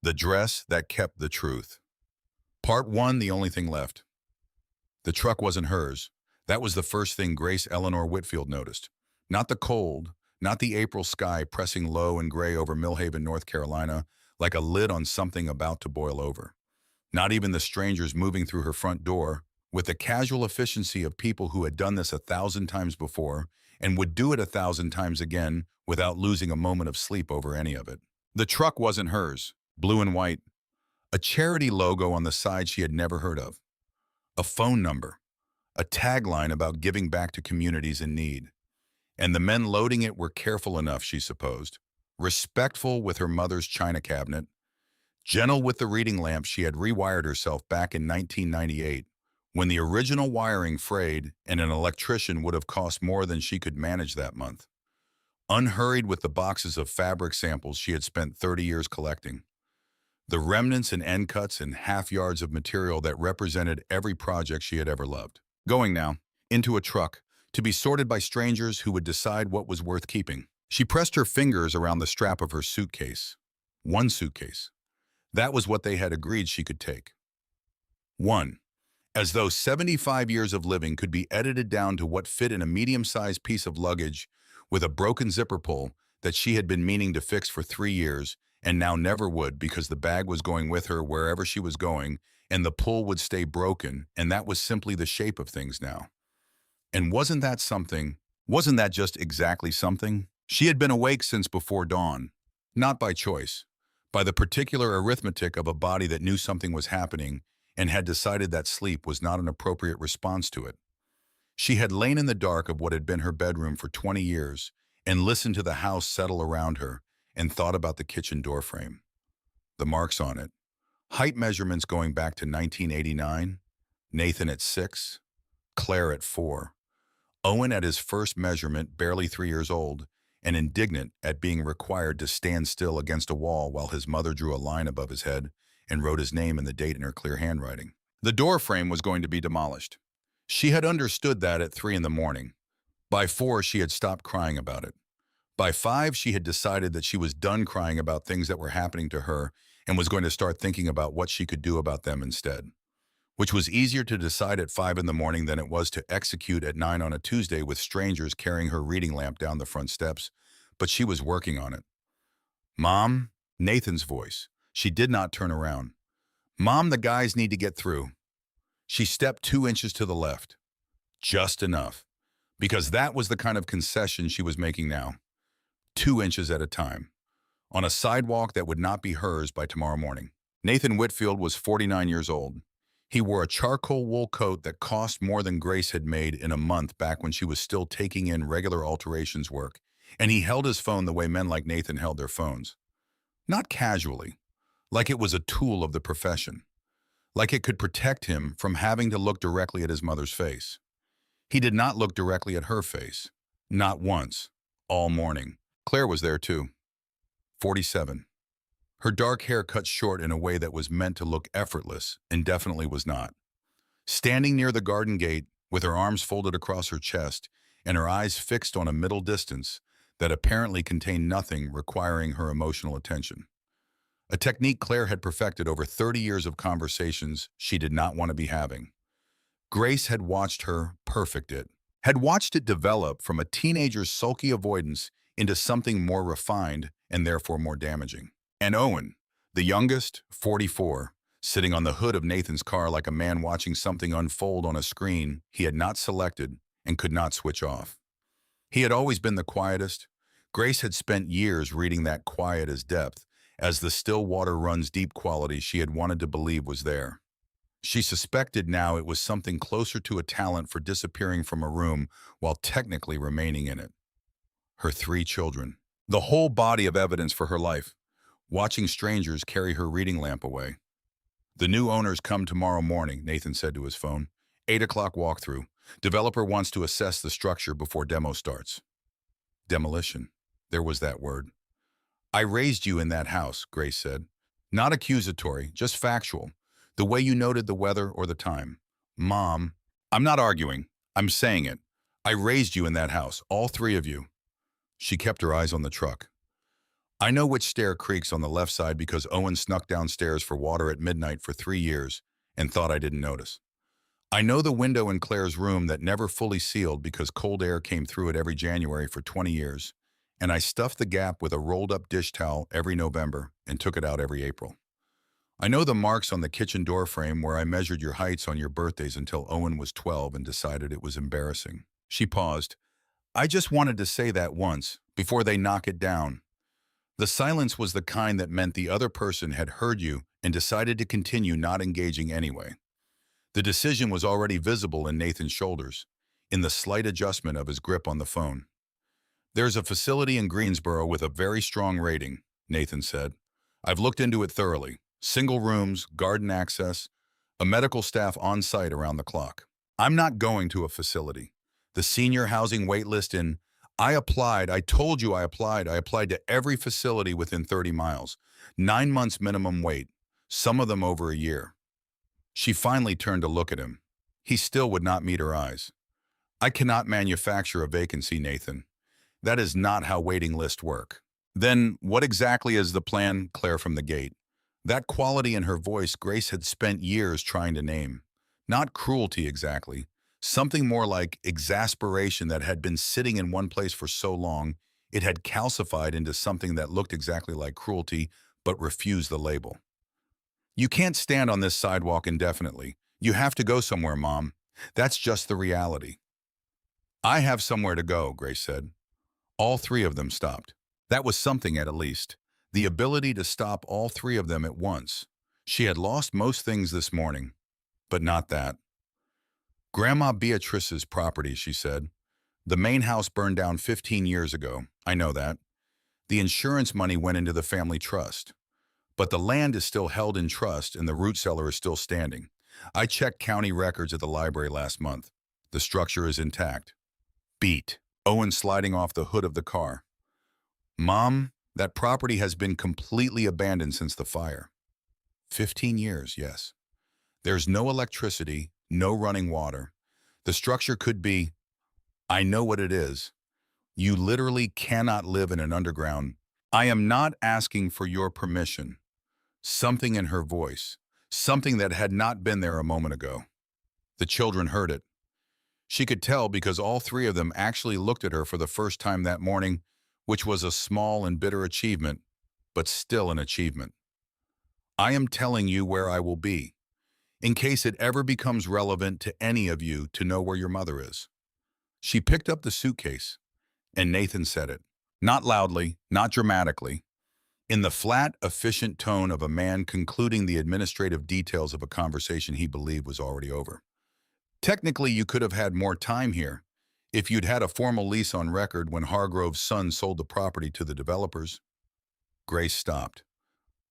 The dress that kept the truth. Part 1, the only thing left. The truck wasn't hers. That was the first thing Grace Eleanor Whitfield noticed. Not the cold, not the April sky pressing low and gray over Millhaven, North Carolina, like a lid on something about to boil over. Not even the strangers moving through her front door, with the casual efficiency of people who had done this 1,000 times before and would do it 1,000 times again without losing a moment of sleep over any of it. The truck wasn't hers, blue and white. A charity logo on the side she had never heard of. A phone number. A tagline about giving back to communities in need. And the men loading it were careful enough, she supposed. Respectful with her mother's china cabinet. Gentle with the reading lamp she had rewired herself back in 1998, when the original wiring frayed and an electrician would have cost more than she could manage that month. Unhurried with the boxes of fabric samples she had spent 30 years collecting. The remnants and end cuts and half yards of material that represented every project she had ever loved. Going now, into a truck, to be sorted by strangers who would decide what was worth keeping. She pressed her fingers around the strap of her suitcase. One suitcase. That was what they had agreed she could take. One. As though 75 years of living could be edited down to what fit in a medium-sized piece of luggage with a broken zipper pull that she had been meaning to fix for 3 years and now never would, because the bag was going with her wherever she was going and the pull would stay broken, and that was simply the shape of things now. And wasn't that something? Wasn't that just exactly something? She had been awake since before dawn, not by choice, by the particular arithmetic of a body that knew something was happening and had decided that sleep was not an appropriate response to it. She had lain in the dark of what had been her bedroom for 20 years and listened to the house settle around her and thought about the kitchen doorframe. The marks on it. Height measurements going back to 1989. Nathan at 6. Claire at 4. Owen at his first measurement, barely 3 years old, and indignant at being required to stand still against a wall while his mother drew a line above his head and wrote his name and the date in her clear handwriting. The door frame was going to be demolished. She had understood that at 3 in the morning. By 4, she had stopped crying about it. By 5, she had decided that she was done crying about things that were happening to her and was going to start thinking about what she could do about them instead. Which was easier to decide at 5 in the morning than it was to execute at 9 on a Tuesday with strangers carrying her reading lamp down the front steps, but she was working on it. Mom? Nathan's voice. She did not turn around. Mom, the guys need to get through. She stepped 2 inches to the left. Just enough. Because that was the kind of concession she was making now. 2 inches at a time. On a sidewalk that would not be hers by tomorrow morning. Nathan Whitfield was 49 years old. He wore a charcoal wool coat that cost more than Grace had made in a month back when she was still taking in regular alterations work, and he held his phone the way men like Nathan held their phones. Not casually, like it was a tool of the profession, like it could protect him from having to look directly at his mother's face. He did not look directly at her face, not once, all morning. Claire was there too, 47. Her dark hair cut short in a way that was meant to look effortless and definitely was not. Standing near the garden gate, with her arms folded across her chest and her eyes fixed on a middle distance that apparently contained nothing requiring her emotional attention. A technique Claire had perfected over 30 years of conversations she did not want to be having. Grace had watched her perfect it, had watched it develop from a teenager's sulky avoidance into something more refined and therefore more damaging. And Owen, the youngest, 44, sitting on the hood of Nathan's car like a man watching something unfold on a screen he had not selected and could not switch off. He had always been the quietest. Grace had spent years reading that quiet as depth, as the still water runs deep quality she had wanted to believe was there. She suspected now it was something closer to a talent for disappearing from a room while technically remaining in it. Her 3 children. The whole body of evidence for her life. Watching strangers carry her reading lamp away. The new owners come tomorrow morning, Nathan said to his phone. 8 o'clock walkthrough. Developer wants to assess the structure before demo starts. Demolition. There was that word. I raised you in that house, Grace said. Not accusatory, just factual. The way you noted the weather or the time. Mom, I'm not arguing. I'm saying it. I raised you in that house, all 3 of you. She kept her eyes on the truck. I know which stair creaks on the left side because Owen snuck downstairs for water at midnight for 3 years and thought I didn't notice. I know the window in Claire's room that never fully sealed because cold air came through it every January for 20 years, and I stuffed the gap with a rolled-up dish towel every November and took it out every April. I know the marks on the kitchen door frame where I measured your heights on your birthdays until Owen was 12 and decided it was embarrassing. She paused. I just wanted to say that once, before they knock it down. The silence was the kind that meant the other person had heard you and decided to continue not engaging anyway. The decision was already visible in Nathan's shoulders, in the slight adjustment of his grip on the phone. There's a facility in Greensboro with a very strong rating, Nathan said. I've looked into it thoroughly. Single rooms, garden access, a medical staff on site around the clock. I'm not going to a facility. The senior housing wait list in, I told you I applied to every facility within 30 miles. 9 months minimum wait, some of them over a year. She finally turned to look at him. He still would not meet her eyes. I cannot manufacture a vacancy, Nathan. That is not how waiting lists work. Then what exactly is the plan, Claire from the gate? That quality in her voice Grace had spent years trying to name. Not cruelty exactly. Something more like exasperation that had been sitting in one place for so long, it had calcified into something that looked exactly like cruelty, but refused the label. You can't stand on this sidewalk indefinitely. You have to go somewhere, Mom. That's just the reality. I have somewhere to go, Grace said. All three of them stopped. That was something at least. The ability to stop all three of them at once. She had lost most things this morning, but not that. Grandma Beatrice's property, she said. The main house burned down 15 years ago. I know that. The insurance money went into the family trust. But the land is still held in trust and the root cellar is still standing. I checked county records at the library last month. The structure is intact. Beat. Owen sliding off the hood of the car. Mom, that property has been completely abandoned since the fire. 15 years, yes. There's no electricity, no running water. The structure could be, I know what it is. You literally cannot live in an underground. I am not asking for your permission. Something in her voice, something that had not been there a moment ago. The children heard it. She could tell because all three of them actually looked at her for the first time that morning, which was a small and bitter achievement, but still an achievement. I am telling you where I will be, in case it ever becomes relevant to any of you to know where your mother is. She picked up the suitcase, and Nathan said it. Not loudly, not dramatically. In the flat, efficient tone of a man concluding the administrative details of a conversation he believed was already over. Technically, you could have had more time here if you'd had a formal lease on record when Hargrove's son sold the property to the developers. Grace stopped.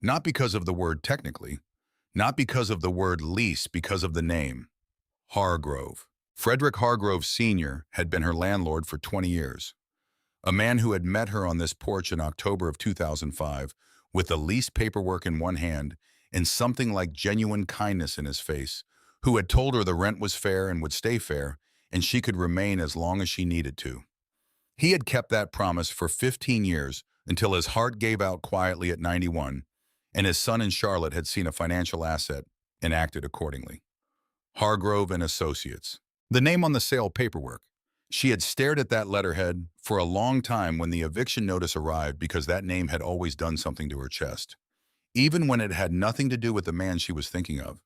Not because of the word technically, not because of the word lease, because of the name. Hargrove. Frederick Hargrove Sr. had been her landlord for 20 years. A man who had met her on this porch in October of 2005 with the lease paperwork in one hand and something like genuine kindness in his face, who had told her the rent was fair and would stay fair, and she could remain as long as she needed to. He had kept that promise for 15 years until his heart gave out quietly at 91, and his son in Charlotte had seen a financial asset and acted accordingly. Hargrove and Associates. The name on the sale paperwork. She had stared at that letterhead for a long time when the eviction notice arrived because that name had always done something to her chest. Even when it had nothing to do with the man she was thinking of.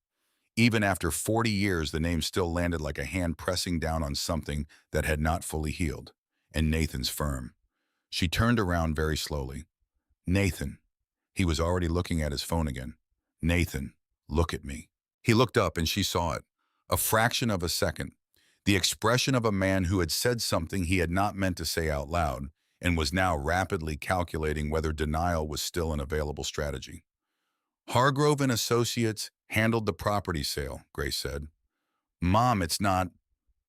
Even after 40 years, the name still landed like a hand pressing down on something that had not fully healed. And Nathan's firm. She turned around very slowly. Nathan. He was already looking at his phone again. Nathan, look at me. He looked up and she saw it. A fraction of a second. The expression of a man who had said something he had not meant to say out loud and was now rapidly calculating whether denial was still an available strategy. Hargrove and Associates handled the property sale, Grace said. Mom, it's not.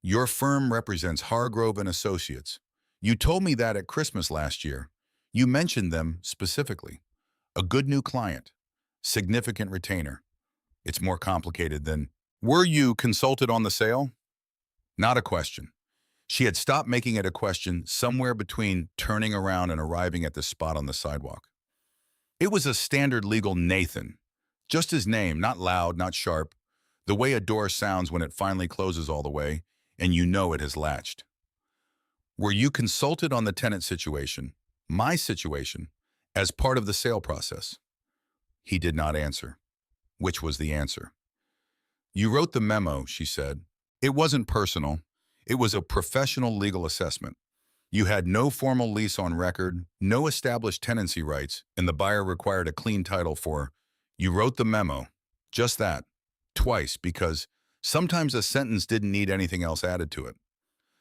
Your firm represents Hargrove and Associates. You told me that at Christmas last year. You mentioned them specifically. A good new client. Significant retainer. It's more complicated than, were you consulted on the sale? Not a question. She had stopped making it a question somewhere between turning around and arriving at the spot on the sidewalk. It was a standard legal Nathan. Just his name, not loud, not sharp. The way a door sounds when it finally closes all the way, and you know it has latched. Were you consulted on the tenant situation, my situation, as part of the sale process? He did not answer. Which was the answer? You wrote the memo, she said. It wasn't personal. It was a professional legal assessment. You had no formal lease on record, no established tenancy rights, and the buyer required a clean title for, you wrote the memo. Just that. Twice, because sometimes a sentence didn't need anything else added to it.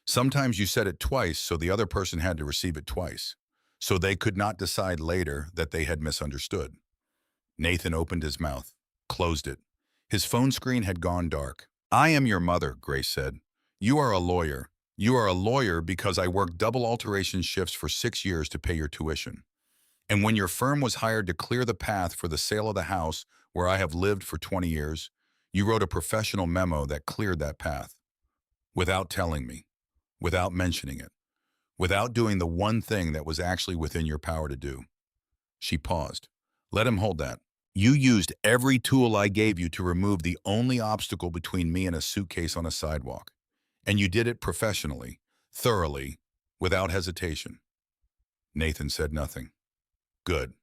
Sometimes you said it twice so the other person had to receive it twice, so they could not decide later that they had misunderstood. Nathan opened his mouth, closed it. His phone screen had gone dark. I am your mother, Grace said. You are a lawyer. You are a lawyer because I worked double alteration shifts for 6 years to pay your tuition. And when your firm was hired to clear the path for the sale of the house where I have lived for 20 years, you wrote a professional memo that cleared that path. Without telling me, without mentioning it, without doing the one thing that was actually within your power to do. She paused. Let him hold that. You used every tool I gave you to remove the only obstacle between me and a suitcase on a sidewalk. And you did it professionally, thoroughly, without hesitation. Nathan said nothing. Good.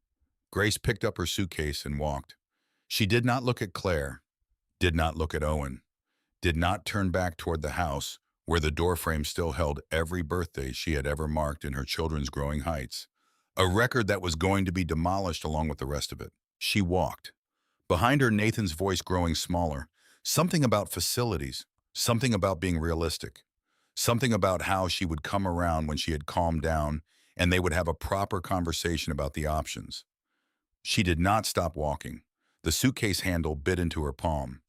Grace picked up her suitcase and walked. She did not look at Claire, did not look at Owen, did not turn back toward the house where the doorframe still held every birthday she had ever marked in her children's growing heights, a record that was going to be demolished along with the rest of it. She walked. Behind her, Nathan's voice growing smaller, something about facilities, something about being realistic, something about how she would come around when she had calmed down and they would have a proper conversation about the options. She did not stop walking. The suitcase handle bit into her palm.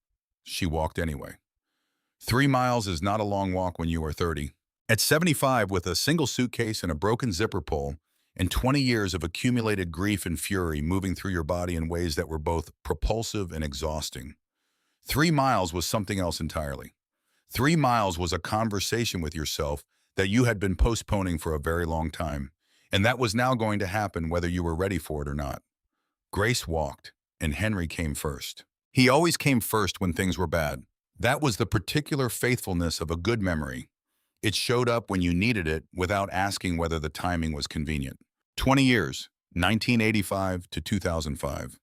She walked anyway. 3 miles is not a long walk when you are 30. At 75, with a single suitcase and a broken zipper pull, and 20 years of accumulated grief and fury moving through your body in ways that were both propulsive and exhausting. 3 miles was something else entirely. 3 miles was a conversation with yourself that you had been postponing for a very long time, and that was now going to happen whether you were ready for it or not. Grace walked, and Henry came first. He always came first when things were bad. That was the particular faithfulness of a good memory. It showed up when you needed it without asking whether the timing was convenient. 20 years, 1985 to 2005.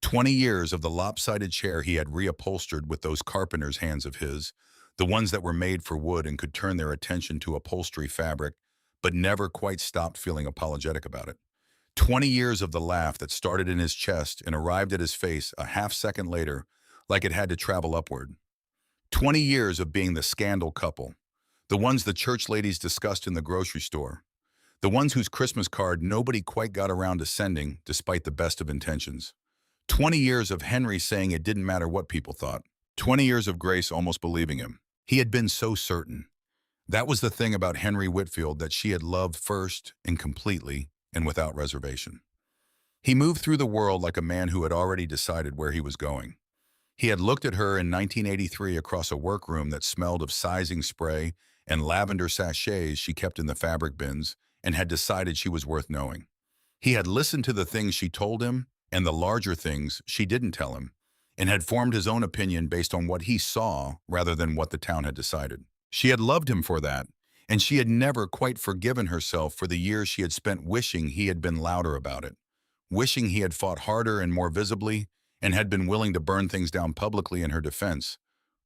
20 years of the lopsided chair he had reupholstered with those carpenter's hands of his, the ones that were made for wood and could turn their attention to upholstery fabric, but never quite stopped feeling apologetic about it. 20 years of the laugh that started in his chest and arrived at his face a half-second later, like it had to travel upward. 20 years of being the scandal couple, the ones the church ladies discussed in the grocery store, the ones whose Christmas card nobody quite got around to sending despite the best of intentions. 20 years of Henry saying it didn't matter what people thought. 20 years of Grace almost believing him. He had been so certain. That was the thing about Henry Whitfield that she had loved first and completely and without reservation. He moved through the world like a man who had already decided where he was going. He had looked at her in 1983 across a workroom that smelled of sizing spray and lavender sachets she kept in the fabric bins and had decided she was worth knowing. He had listened to the things she told him and the larger things she didn't tell him, and had formed his own opinion based on what he saw rather than what the town had decided. She had loved him for that, and she had never quite forgiven herself for the years she had spent wishing he had been louder about it, wishing he had fought harder and more visibly, and had been willing to burn things down publicly in her defense,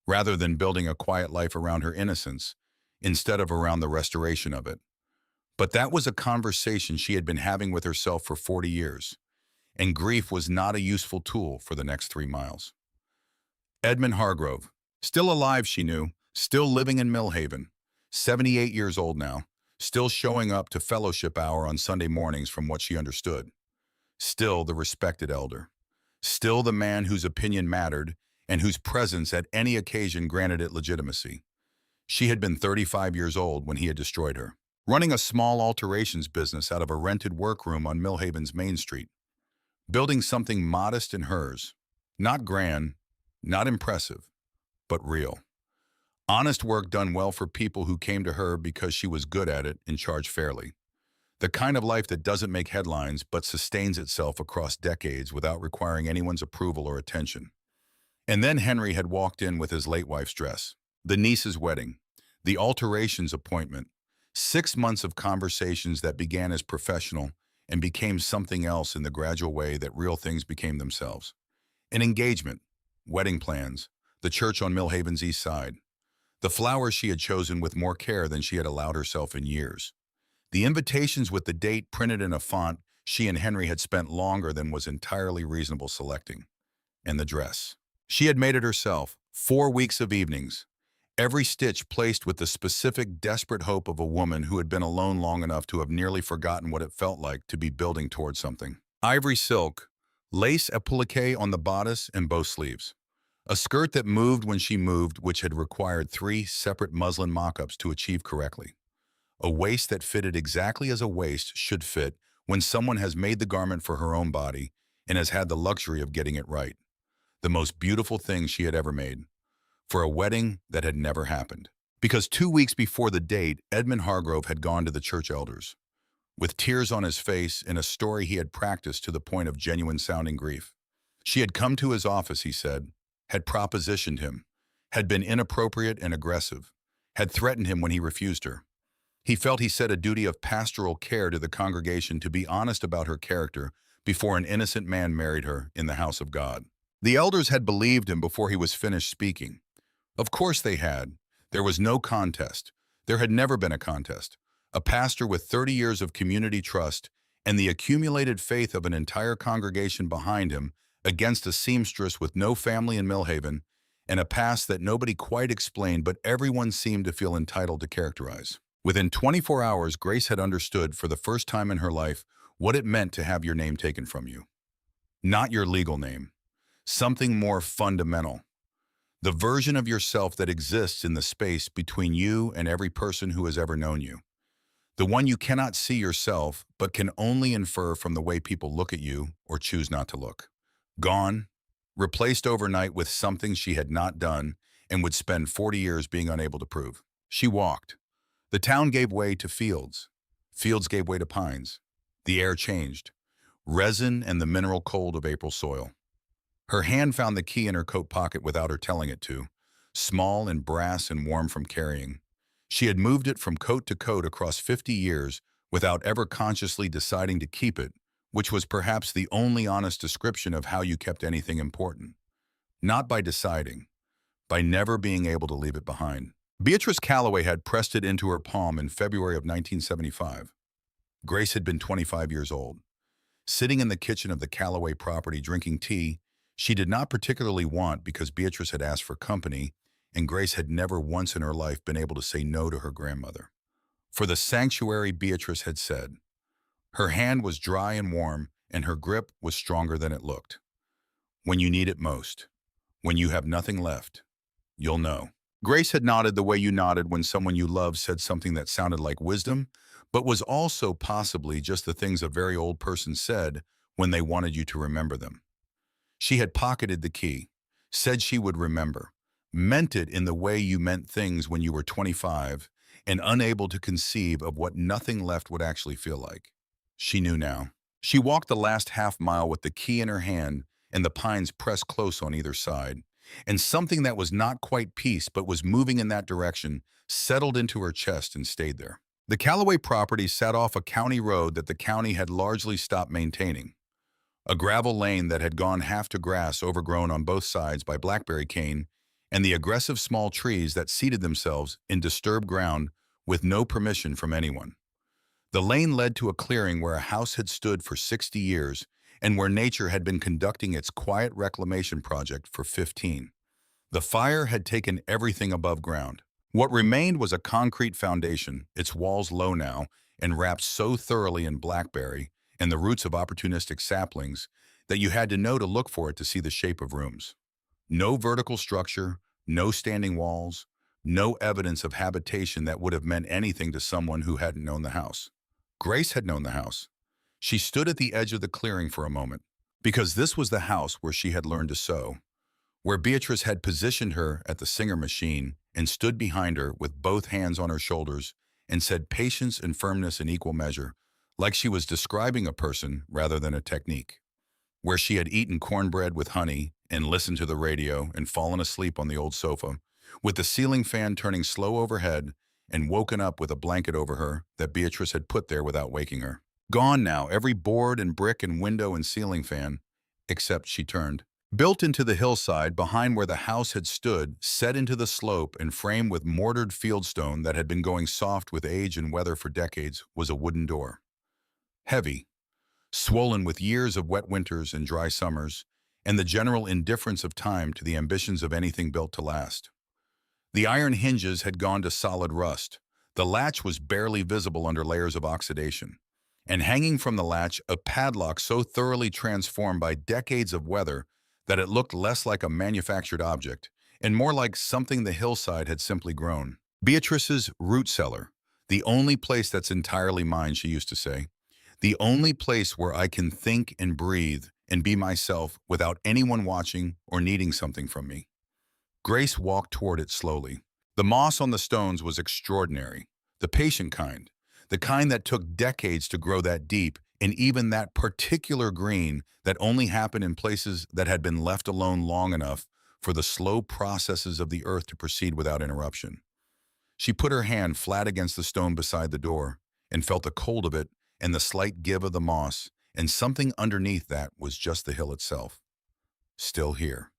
rather than building a quiet life around her innocence, instead of around the restoration of it. But that was a conversation she had been having with herself for 40 years, and grief was not a useful tool for the next 3 miles. Edmund Hargrove, still alive she knew, still living in Millhaven, 78 years old now, still showing up to fellowship hour on Sunday mornings from what she understood. Still the respected elder. Still the man whose opinion mattered and whose presence at any occasion granted it legitimacy. She had been 35 years old when he had destroyed her, running a small alterations business out of a rented workroom on Millhaven's Main Street, building something modest and hers, not grand, not impressive, but real. Honest work done well for people who came to her because she was good at it and charged fairly. The kind of life that doesn't make headlines but sustains itself across decades without requiring anyone's approval or attention. And then Henry had walked in with his late wife's dress, the niece's wedding, the alterations appointment, 6 months of conversations that began as professional and became something else in the gradual way that real things became themselves. An engagement, wedding plans, the church on Millhaven's east side, the flowers she had chosen with more care than she had allowed herself in years, the invitations with the date printed in a font she and Henry had spent longer than was entirely reasonable selecting, and the dress. She had made it herself, 4 weeks of evenings, every stitch placed with the specific, desperate hope of a woman who had been alone long enough to have nearly forgotten what it felt like to be building towards something. Ivory silk, lace applique on the bodice and both sleeves. A skirt that moved when she moved, which had required 3 separate muslin mock-ups to achieve correctly. A waist that fitted exactly as a waist should fit when someone has made the garment for her own body and has had the luxury of getting it right. The most beautiful thing she had ever made, for a wedding that had never happened. Because 2 weeks before the date, Edmund Hargrove had gone to the church elders, with tears on his face and a story he had practiced to the point of genuine-sounding grief. She had come to his office, he said, had propositioned him, had been inappropriate and aggressive, had threatened him when he refused her. He felt he set a duty of pastoral care to the congregation to be honest about her character before an innocent man married her in the house of God. The elders had believed him before he was finished speaking. Of course they had. There was no contest. There had never been a contest. A pastor with 30 years of community trust and the accumulated faith of an entire congregation behind him against a seamstress with no family in Millhaven and a past that nobody quite explained but everyone seemed to feel entitled to characterize. Within 24 hours, Grace had understood for the first time in her life what it meant to have your name taken from you. Not your legal name. Something more fundamental. The version of yourself that exists in the space between you and every person who has ever known you. The one you cannot see yourself, but can only infer from the way people look at you or choose not to look. Gone, replaced overnight with something she had not done and would spend 40 years being unable to prove. She walked. The town gave way to fields. Fields gave way to pines. The air changed. Resin and the mineral cold of April soil. Her hand found the key in her coat pocket without her telling it to, small and brass and warm from carrying. She had moved it from coat to coat across 50 years without ever consciously deciding to keep it, which was perhaps the only honest description of how you kept anything important. Not by deciding, by never being able to leave it behind. Beatrice Calloway had pressed it into her palm in February of 1975. Grace had been 25 years old. Sitting in the kitchen of the Calloway property drinking tea, she did not particularly want because Beatrice had asked for company, and Grace had never once in her life been able to say no to her grandmother. For the sanctuary, Beatrice had said. Her hand was dry and warm, and her grip was stronger than it looked. When you need it most, when you have nothing left, you'll know. Grace had nodded the way you nodded when someone you loved said something that sounded like wisdom, but was also possibly just the things a very old person said when they wanted you to remember them. She had pocketed the key, said she would remember, meant it in the way you meant things when you were 25 and unable to conceive of what nothing left would actually feel like. She knew now. She walked the last half mile with the key in her hand and the pines pressed close on either side, and something that was not quite peace but was moving in that direction settled into her chest and stayed there. The Calloway property sat off a county road that the county had largely stopped maintaining. A gravel lane that had gone half to grass overgrown on both sides by blackberry cane and the aggressive small trees that seated themselves in disturbed ground with no permission from anyone. The lane led to a clearing where a house had stood for 60 years and where nature had been conducting its quiet reclamation project for 15. The fire had taken everything above ground. What remained was a concrete foundation, its walls low now and wrapped so thoroughly in blackberry and the roots of opportunistic saplings that you had to know to look for it to see the shape of rooms. No vertical structure, no standing walls, no evidence of habitation that would have meant anything to someone who hadn't known the house. Grace had known the house. She stood at the edge of the clearing for a moment, because this was the house where she had learned to sew, where Beatrice had positioned her at the Singer machine and stood behind her with both hands on her shoulders and said patience and firmness in equal measure, like she was describing a person rather than a technique, where she had eaten cornbread with honey and listened to the radio and fallen asleep on the old sofa, with the ceiling fan turning slow overhead and woken up with a blanket over her that Beatrice had put there without waking her. Gone now, every board and brick and window and ceiling fan, except she turned. Built into the hillside behind where the house had stood, set into the slope and framed with mortared fieldstone that had been going soft with age and weather for decades, was a wooden door. Heavy, swollen with years of wet winters and dry summers, and the general indifference of time to the ambitions of anything built to last. The iron hinges had gone to solid rust. The latch was barely visible under layers of oxidation. And hanging from the latch, a padlock so thoroughly transformed by decades of weather that it looked less like a manufactured object and more like something the hillside had simply grown. Beatrice's root cellar, the only place that's entirely mine, she used to say. The only place where I can think and breathe and be myself without anyone watching or needing something from me. Grace walked toward it slowly. The moss on the stones was extraordinary, the patient kind, the kind that took decades to grow that deep, and even that particular green that only happened in places that had been left alone long enough for the slow processes of the earth to proceed without interruption. She put her hand flat against the stone beside the door and felt the cold of it and the slight give of the moss, and something underneath that was just the hill itself. Still here.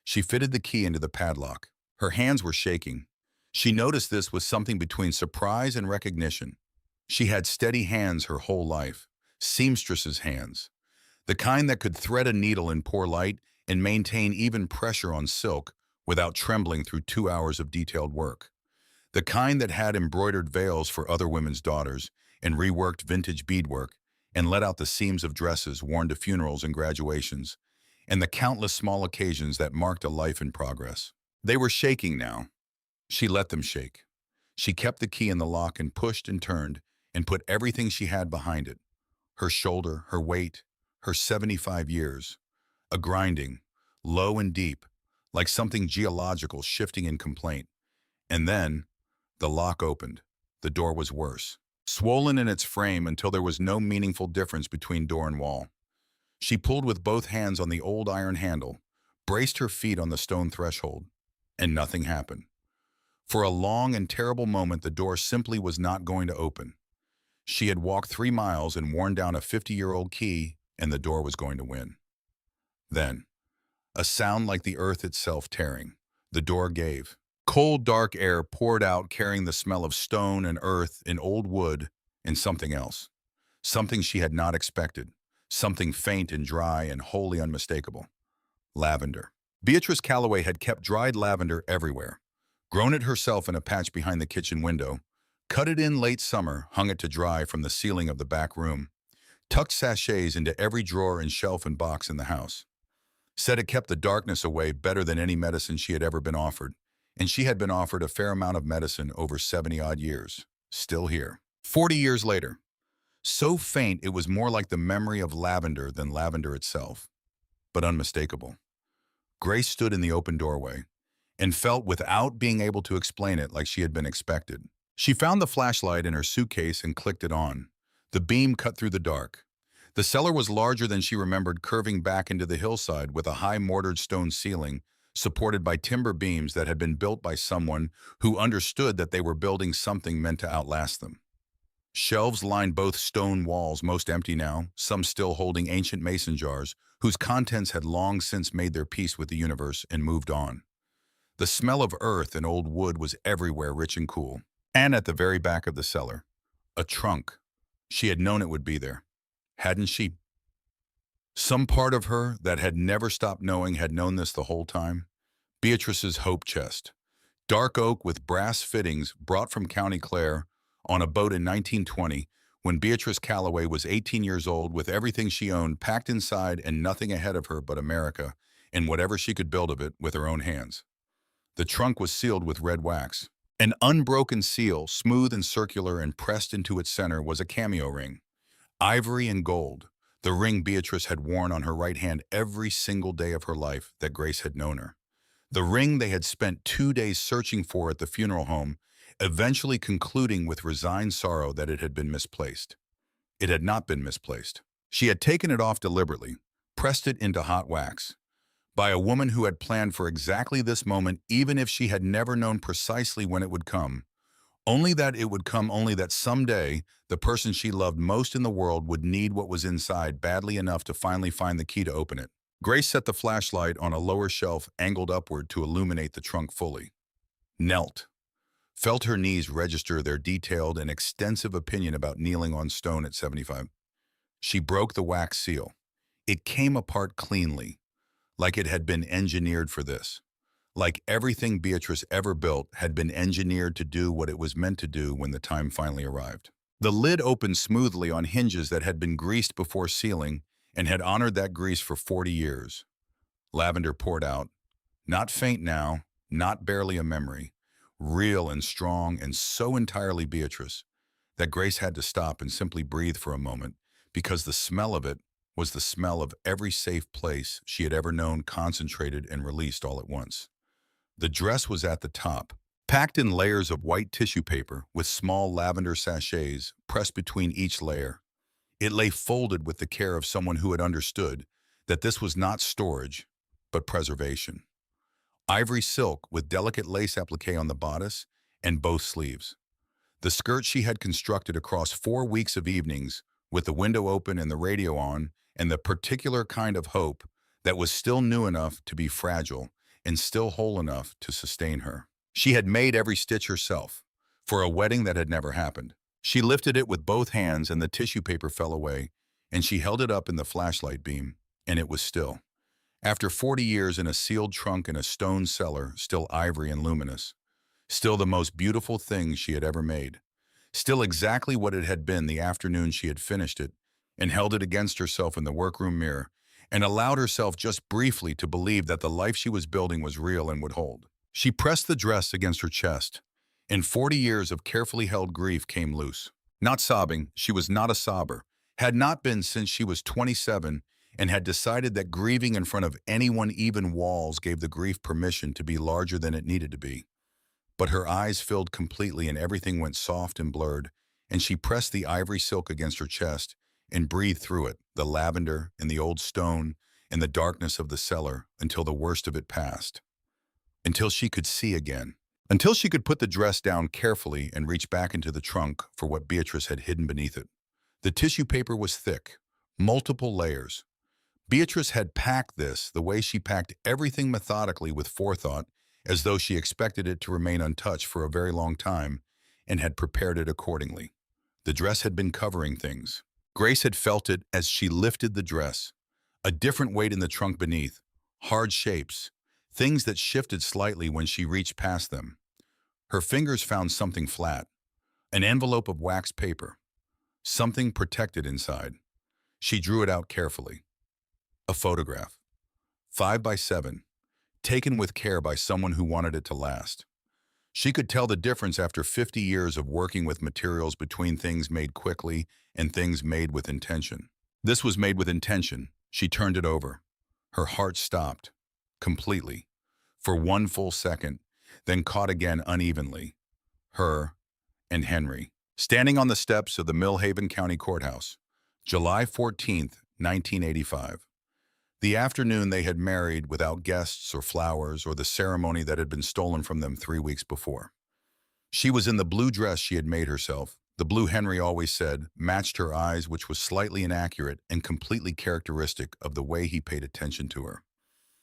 She fitted the key into the padlock. Her hands were shaking. She noticed this was something between surprise and recognition. She had steady hands her whole life, seamstress's hands, the kind that could thread a needle in poor light and maintain even pressure on silk without trembling through 2 hours of detailed work, the kind that had embroidered veils for other women's daughters and reworked vintage beadwork and let out the seams of dresses worn to funerals and graduations, and the countless small occasions that marked a life in progress. They were shaking now. She let them shake. She kept the key in the lock and pushed and turned and put everything she had behind it. Her shoulder, her weight, her 75 years. A grinding, low and deep, like something geological shifting in complaint. And then, the lock opened. The door was worse, swollen in its frame until there was no meaningful difference between door and wall. She pulled with both hands on the old iron handle, braced her feet on the stone threshold, and nothing happened. For a long and terrible moment, the door simply was not going to open. She had walked 3 miles and worn down a 50-year-old key, and the door was going to win. Then, a sound like the earth itself tearing. The door gave. Cold, dark air poured out, carrying the smell of stone and earth and old wood and something else. Something she had not expected. Something faint and dry and wholly unmistakable. Lavender. Beatrice Calloway had kept dried lavender everywhere. Grown it herself in a patch behind the kitchen window, cut it in late summer, hung it to dry from the ceiling of the back room, tucked sachets into every drawer and shelf and box in the house. Said it kept the darkness away better than any medicine she had ever been offered, and she had been offered a fair amount of medicine over 70-odd years. Still here. 40 years later. So faint it was more like the memory of lavender than lavender itself, but unmistakable. Grace stood in the open doorway and felt without being able to explain it like she had been expected. She found the flashlight in her suitcase and clicked it on. The beam cut through the dark. The cellar was larger than she remembered, curving back into the hillside with a high mortared stone ceiling supported by timber beams that had been built by someone who understood that they were building something meant to outlast them. Shelves lined both stone walls, most empty now, some still holding ancient mason jars whose contents had long since made their peace with the universe and moved on. The smell of earth and old wood was everywhere, rich and cool. And at the very back of the cellar, a trunk. She had known it would be there. Hadn't she? Some part of her that had never stopped knowing had known this the whole time. Beatrice's hope chest. Dark oak with brass fittings brought from County Clare on a boat in 1920 when Beatrice Calloway was 18 years old, with everything she owned packed inside and nothing ahead of her but America and whatever she could build of it with her own hands. The trunk was sealed with red wax. An unbroken seal, smooth and circular and pressed into its center, was a cameo ring. Ivory and gold, the ring Beatrice had worn on her right hand every single day of her life that Grace had known her. The ring they had spent 2 days searching for at the funeral home, eventually concluding with resigned sorrow that it had been misplaced. It had not been misplaced. She had taken it off deliberately, pressed it into hot wax, by a woman who had planned for exactly this moment, even if she had never known precisely when it would come. Only that it would come, only that someday the person she loved most in the world would need what was inside badly enough to finally find the key to open it. Grace set the flashlight on a lower shelf angled upward to illuminate the trunk fully. Knelt. Felt her knees register their detailed and extensive opinion about kneeling on stone at 75. She broke the wax seal. It came apart cleanly, like it had been engineered for this. Like everything Beatrice ever built had been engineered to do what it was meant to do when the time finally arrived. The lid opened smoothly on hinges that had been greased before sealing and had honored that grease for 40 years. Lavender poured out, not faint now, not barely a memory, real and strong and so entirely Beatrice that Grace had to stop and simply breathe for a moment, because the smell of it was the smell of every safe place she had ever known, concentrated and released all at once. The dress was at the top, packed in layers of white tissue paper with small lavender sachets pressed between each layer. It lay folded with the care of someone who had understood that this was not storage, but preservation. Ivory silk with delicate lace applique on the bodice and both sleeves. The skirt she had constructed across 4 weeks of evenings, with the window open and the radio on, and the particular kind of hope that was still new enough to be fragile and still whole enough to sustain her. She had made every stitch herself, for a wedding that had never happened. She lifted it with both hands and the tissue paper fell away, and she held it up in the flashlight beam, and it was still. After 40 years in a sealed trunk in a stone cellar, still ivory and luminous. Still the most beautiful thing she had ever made. Still exactly what it had been the afternoon she had finished it, and held it against herself in the workroom mirror, and allowed herself just briefly to believe that the life she was building was real and would hold. She pressed the dress against her chest, and 40 years of carefully held grief came loose. Not sobbing, she was not a sobber, had not been since she was 27, and had decided that grieving in front of anyone, even walls, gave the grief permission to be larger than it needed to be. But her eyes filled completely and everything went soft and blurred, and she pressed the ivory silk against her chest and breathed through it, the lavender and the old stone and the darkness of the cellar, until the worst of it passed. Until she could see again. Until she could put the dress down carefully and reach back into the trunk for what Beatrice had hidden beneath it. The tissue paper was thick, multiple layers. Beatrice had packed this the way she packed everything, methodically with forethought, as though she expected it to remain untouched for a very long time, and had prepared it accordingly. The dress had been covering things. Grace had felt it as she lifted the dress. A different weight in the trunk beneath, hard shapes, things that shifted slightly when she reached past them. Her fingers found something flat, an envelope of wax paper, something protected inside. She drew it out carefully. A photograph, 5 by 7, taken with care by someone who wanted it to last. She could tell the difference after 50 years of working with materials between things made quickly and things made with intention. This was made with intention. She turned it over. Her heart stopped, completely, for one full second, then caught again unevenly. Her and Henry, standing on the steps of the Millhaven County Courthouse, July 14th, 1985. The afternoon they had married without guests or flowers or the ceremony that had been stolen from them 3 weeks before. She was in the blue dress she had made herself. The blue, Henry always said, matched her eyes, which was slightly inaccurate and completely characteristic of the way he paid attention to her.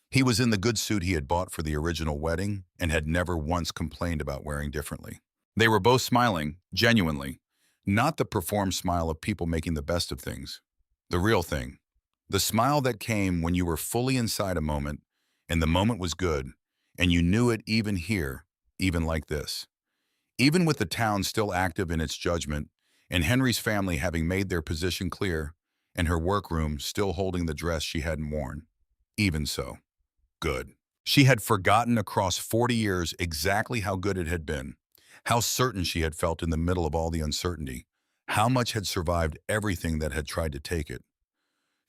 He was in the good suit he had bought for the original wedding and had never once complained about wearing differently. They were both smiling, genuinely, not the performed smile of people making the best of things. The real thing. The smile that came when you were fully inside a moment, and the moment was good, and you knew it even here, even like this. Even with the town still active in its judgment, and Henry's family having made their position clear, and her workroom still holding the dress she hadn't worn. Even so. Good. She had forgotten across 40 years exactly how good it had been, how certain she had felt in the middle of all the uncertainty, how much had survived everything that had tried to take it.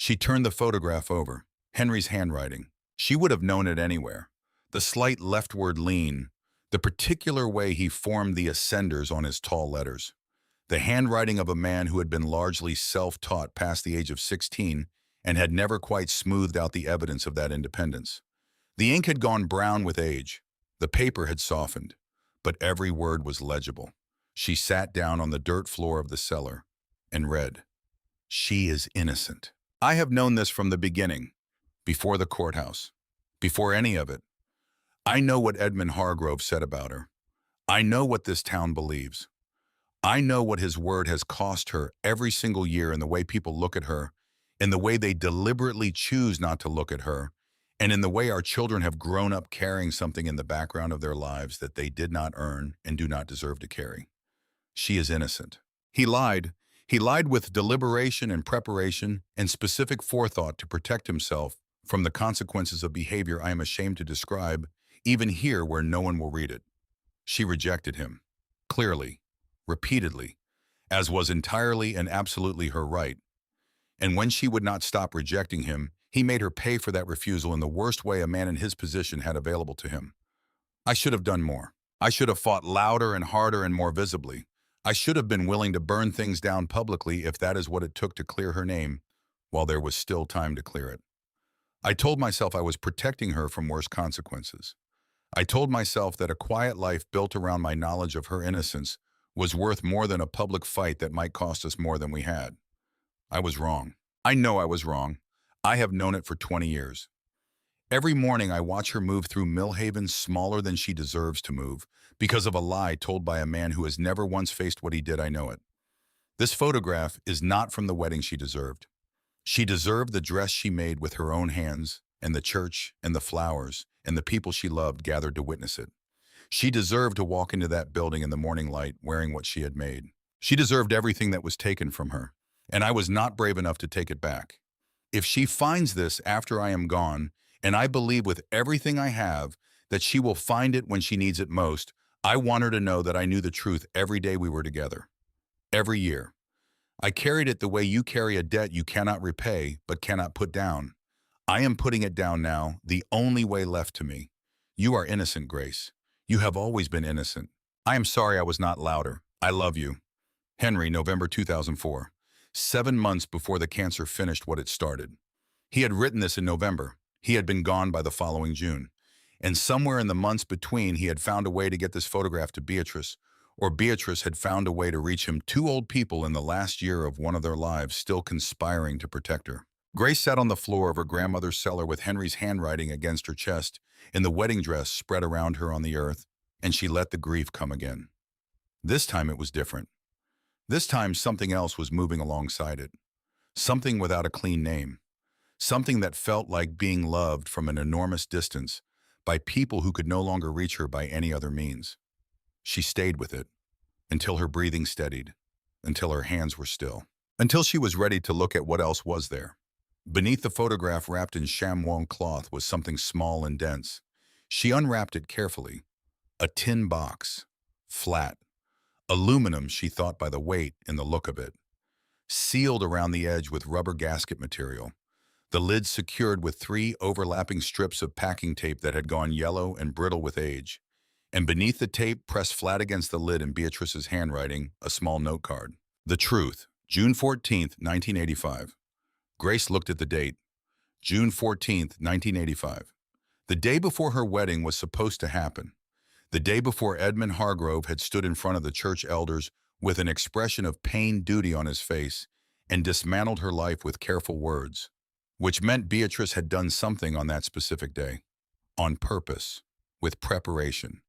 She turned the photograph over. Henry's handwriting. She would have known it anywhere. The slight leftward lean, the particular way he formed the ascenders on his tall letters. The handwriting of a man who had been largely self-taught past the age of 16 and had never quite smoothed out the evidence of that independence. The ink had gone brown with age. The paper had softened, but every word was legible. She sat down on the dirt floor of the cellar and read, "She is innocent. I have known this from the beginning, before the courthouse, before any of it. I know what Edmund Hargrove said about her. I know what this town believes. I know what his word has cost her every single year in the way people look at her, in the way they deliberately choose not to look at her, and in the way our children have grown up carrying something in the background of their lives that they did not earn and do not deserve to carry. She is innocent." He lied. He lied with deliberation and preparation and specific forethought to protect himself from the consequences of behavior I am ashamed to describe, even here where no one will read it. She rejected him, clearly, repeatedly, as was entirely and absolutely her right. And when she would not stop rejecting him, he made her pay for that refusal in the worst way a man in his position had available to him. I should have done more. I should have fought louder and harder and more visibly. I should have been willing to burn things down publicly if that is what it took to clear her name, while there was still time to clear it. I told myself I was protecting her from worse consequences. I told myself that a quiet life built around my knowledge of her innocence was worth more than a public fight that might cost us more than we had. I was wrong. I know I was wrong. I have known it for 20 years. Every morning I watch her move through Millhaven smaller than she deserves to move because of a lie told by a man who has never once faced what he did. I know it. This photograph is not from the wedding she deserved. She deserved the dress she made with her own hands, and the church, and the flowers, and the people she loved gathered to witness it. She deserved to walk into that building in the morning light wearing what she had made. She deserved everything that was taken from her, and I was not brave enough to take it back. If she finds this after I am gone, and I believe with everything I have that she will find it when she needs it most, I want her to know that I knew the truth every day we were together. Every year. I carried it the way you carry a debt you cannot repay but cannot put down. I am putting it down now, the only way left to me. You are innocent, Grace. You have always been innocent. I am sorry I was not louder. I love you. Henry, November 2004. 7 months before the cancer finished what it started. He had written this in November. He had been gone by the following June. And somewhere in the months between, he had found a way to get this photograph to Beatrice, or Beatrice had found a way to reach him, two old people in the last year of one of their lives still conspiring to protect her. Grace sat on the floor of her grandmother's cellar with Henry's handwriting against her chest, in the wedding dress spread around her on the earth, and she let the grief come again. This time it was different. This time something else was moving alongside it. Something without a clean name. Something that felt like being loved from an enormous distance by people who could no longer reach her by any other means. She stayed with it, until her breathing steadied, until her hands were still, until she was ready to look at what else was there. Beneath the photograph wrapped in chamois cloth was something small and dense. She unwrapped it carefully. A tin box, flat. Aluminum, she thought by the weight and the look of it. Sealed around the edge with rubber gasket material. The lid secured with 3 overlapping strips of packing tape that had gone yellow and brittle with age. And beneath the tape, pressed flat against the lid in Beatrice's handwriting, a small note card. The truth, June 14th, 1985. Grace looked at the date. June 14th, 1985. The day before her wedding was supposed to happen. The day before Edmund Hargrove had stood in front of the church elders with an expression of pained duty on his face and dismantled her life with careful words, which meant Beatrice had done something on that specific day. On purpose, with preparation,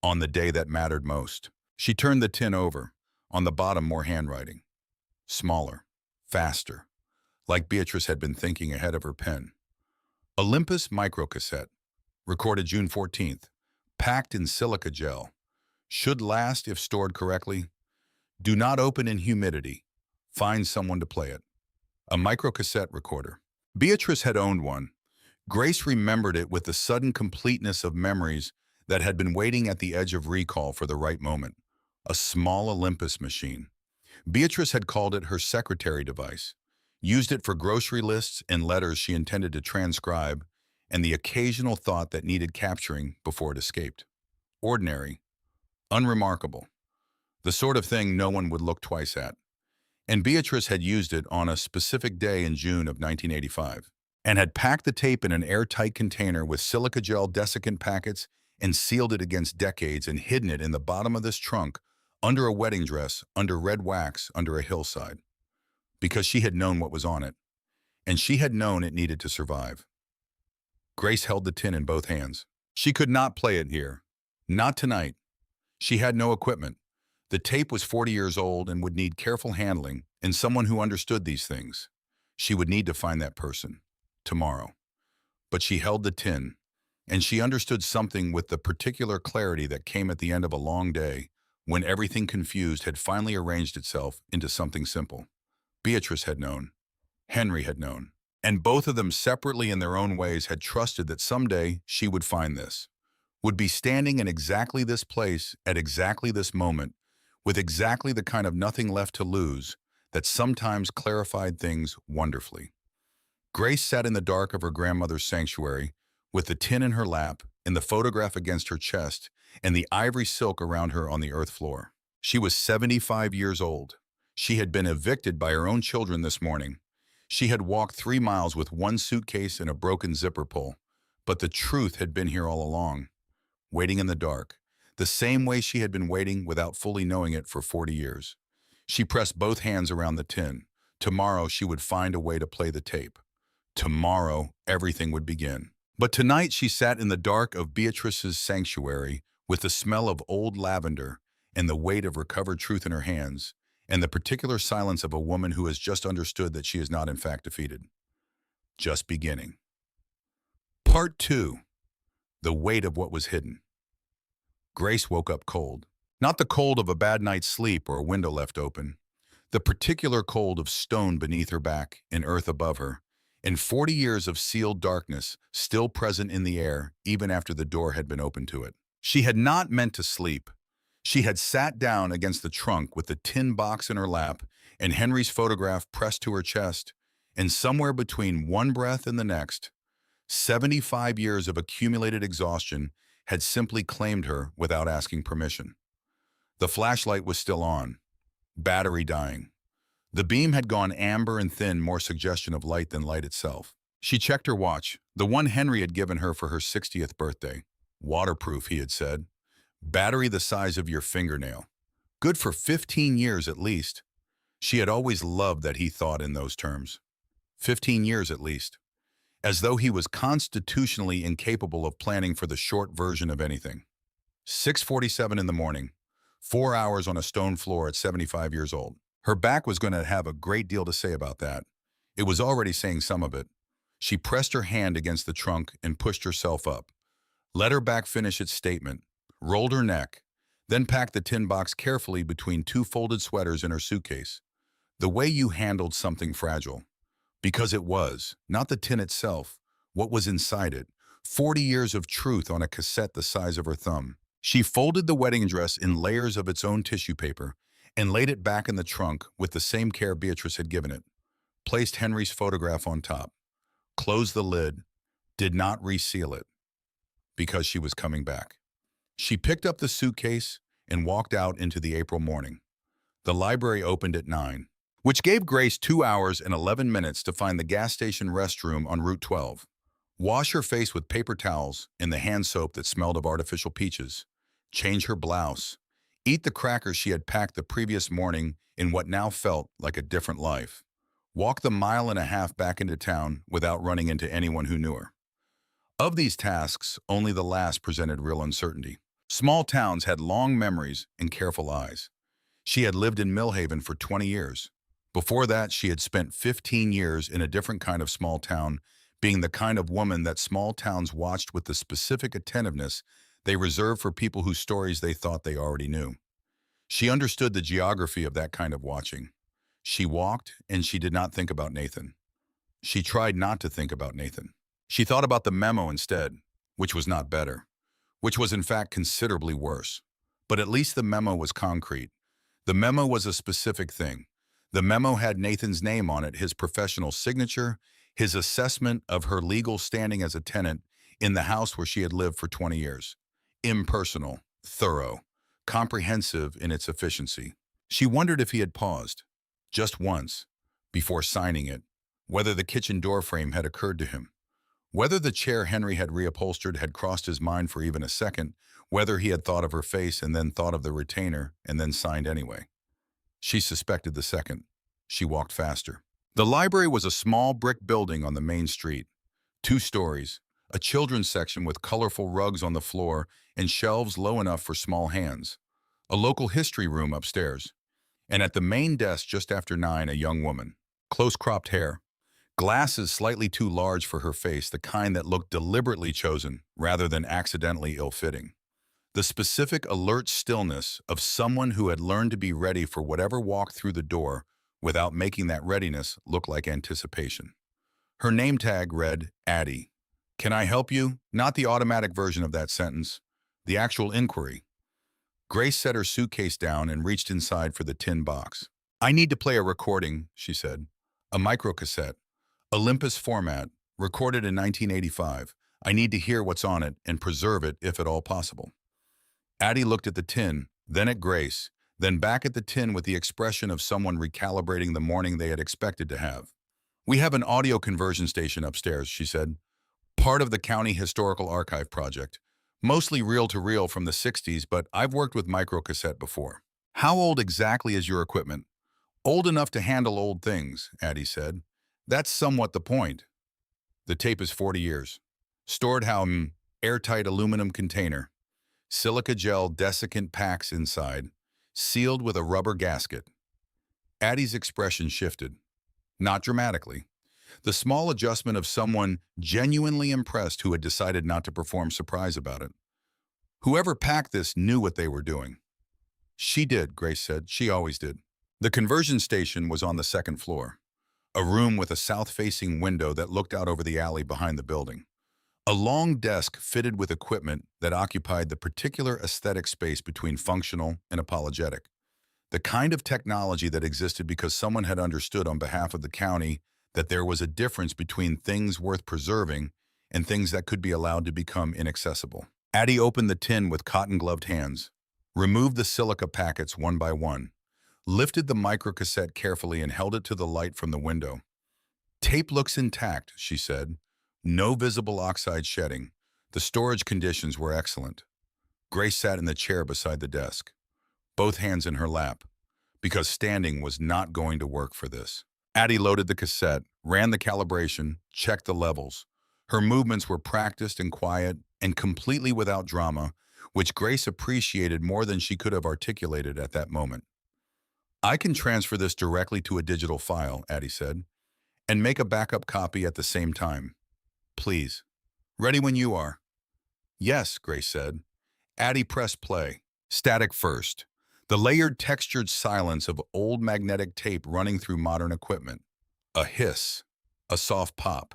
on the day that mattered most. She turned the tin over. On the bottom, more handwriting. Smaller, faster, like Beatrice had been thinking ahead of her pen. Olympus microcassette, recorded June 14th, packed in silica gel. Should last if stored correctly. Do not open in humidity. Find someone to play it. A microcassette recorder. Beatrice had owned one. Grace remembered it with the sudden completeness of memories that had been waiting at the edge of recall for the right moment. A small Olympus machine. Beatrice had called it her secretary device, used it for grocery lists and letters she intended to transcribe, and the occasional thought that needed capturing before it escaped. Ordinary, unremarkable. The sort of thing no one would look twice at. And Beatrice had used it on a specific day in June of 1985, and had packed the tape in an airtight container with silica gel desiccant packets and sealed it against decades and hidden it in the bottom of this trunk, under a wedding dress, under red wax, under a hillside. Because she had known what was on it, and she had known it needed to survive. Grace held the tin in both hands. She could not play it here. Not tonight. She had no equipment. The tape was 40 years old and would need careful handling and someone who understood these things. She would need to find that person. Tomorrow. But she held the tin, and she understood something with the particular clarity that came at the end of a long day, when everything confused had finally arranged itself into something simple. Beatrice had known. Henry had known. And both of them separately in their own ways had trusted that someday she would find this, would be standing in exactly this place at exactly this moment, with exactly the kind of nothing left to lose that sometimes clarified things wonderfully. Grace sat in the dark of her grandmother's sanctuary, with the tin in her lap, and the photograph against her chest, and the ivory silk around her on the earth floor. She was 75 years old. She had been evicted by her own children this morning. She had walked 3 miles with one suitcase and a broken zipper pull, but the truth had been here all along, waiting in the dark, the same way she had been waiting without fully knowing it for 40 years. She pressed both hands around the tin. Tomorrow she would find a way to play the tape. Tomorrow everything would begin. But tonight she sat in the dark of Beatrice's sanctuary with the smell of old lavender and the weight of recovered truth in her hands, and the particular silence of a woman who has just understood that she is not in fact defeated. Just beginning. Part 2. The weight of what was hidden. Grace woke up cold. Not the cold of a bad night's sleep or a window left open. The particular cold of stone beneath her back and earth above her, and 40 years of sealed darkness still present in the air even after the door had been opened to it. She had not meant to sleep. She had sat down against the trunk with the tin box in her lap and Henry's photograph pressed to her chest, and somewhere between one breath and the next, 75 years of accumulated exhaustion had simply claimed her without asking permission. The flashlight was still on, battery dying. The beam had gone amber and thin, more suggestion of light than light itself. She checked her watch, the one Henry had given her for her 60th birthday. Waterproof, he had said. Battery the size of your fingernail. Good for 15 years at least. She had always loved that he thought in those terms. 15 years at least. As though he was constitutionally incapable of planning for the short version of anything. 6:47 in the morning. 4 hours on a stone floor at 75 years old. Her back was going to have a great deal to say about that. It was already saying some of it. She pressed her hand against the trunk and pushed herself up. Let her back finish its statement. Rolled her neck. Then packed the tin box carefully between 2 folded sweaters in her suitcase. The way you handled something fragile. Because it was, not the tin itself, what was inside it. 40 years of truth on a cassette the size of her thumb. She folded the wedding dress in layers of its own tissue paper and laid it back in the trunk with the same care Beatrice had given it. Placed Henry's photograph on top. Closed the lid. Did not reseal it. Because she was coming back. She picked up the suitcase and walked out into the April morning. The library opened at 9, which gave Grace 2 hours and 11 minutes to find the gas station restroom on Route 12. Wash her face with paper towels and the hand soap that smelled of artificial peaches. Change her blouse. Eat the crackers she had packed the previous morning in what now felt like a different life. Walk the 1.5 miles back into town without running into anyone who knew her. Of these tasks, only the last presented real uncertainty. Small towns had long memories and careful eyes. She had lived in Millhaven for 20 years. Before that, she had spent 15 years in a different kind of small town, being the kind of woman that small towns watched with the specific attentiveness they reserved for people whose stories they thought they already knew. She understood the geography of that kind of watching. She walked, and she did not think about Nathan. She tried not to think about Nathan. She thought about the memo instead, which was not better, which was in fact considerably worse. But at least the memo was concrete. The memo was a specific thing. The memo had Nathan's name on it, his professional signature, his assessment of her legal standing as a tenant in the house where she had lived for 20 years. Impersonal, thorough, comprehensive in its efficiency. She wondered if he had paused, just once, before signing it, whether the kitchen door frame had occurred to him, whether the chair Henry had reupholstered had crossed his mind for even a second, whether he had thought of her face and then thought of the retainer and then signed anyway. She suspected the second. She walked faster. The library was a small brick building on the main street. 2 stories, a children's section with colorful rugs on the floor and shelves low enough for small hands, a local history room upstairs, and at the main desk just after 9, a young woman. Close-cropped hair, glasses slightly too large for her face, the kind that looked deliberately chosen rather than accidentally ill-fitting. The specific alert stillness of someone who had learned to be ready for whatever walked through the door without making that readiness look like anticipation. Her name tag read, Addie. Can I help you? Not the automatic version of that sentence, the actual inquiry. Grace set her suitcase down and reached inside for the tin box. I need to play a recording, she said. A microcassette. Olympus format, recorded in 1985. I need to hear what's on it and preserve it if at all possible. Addie looked at the tin, then at Grace, then back at the tin with the expression of someone recalibrating the morning they had expected to have. We have an audio conversion station upstairs, she said. Part of the County Historical Archive project. Mostly reel-to-reel from the 60s, but I've worked with microcassette before. How old exactly is your equipment? Old enough to handle old things, Addie said. That's somewhat the point. The tape is 40 years. Stored how airtight aluminum container. Silica gel desiccant packs inside, sealed with a rubber gasket. Addie's expression shifted. Not dramatically. The small adjustment of someone genuinely impressed who had decided not to perform surprise about it. Whoever packed this knew what they were doing. She did, Grace said. She always did. The conversion station was on the 2nd floor, a room with a south-facing window that looked out over the alley behind the building. A long desk fitted with equipment that occupied the particular aesthetic space between functional and apologetic. The kind of technology that existed because someone had understood on behalf of the county that there was a difference between things worth preserving and things that could be allowed to become inaccessible. Addie opened the tin with cotton-gloved hands, removed the silica packets one by one, lifted the microcassette carefully and held it to the light from the window. Tape looks intact, she said. No visible oxide shedding. The storage conditions were excellent. Grace sat in the chair beside the desk, both hands in her lap, because standing was not going to work for this. Addie loaded the cassette, ran the calibration, checked the levels. Her movements were practiced and quiet and completely without drama, which Grace appreciated more than she could have articulated at that moment. I can transfer this directly to a digital file, Addie said, and make a backup copy at the same time. Please. Ready when you are. Yes, Grace said. Addie pressed play. Static first. The layered textured silence of old magnetic tape running through modern equipment. A hiss. A soft pop.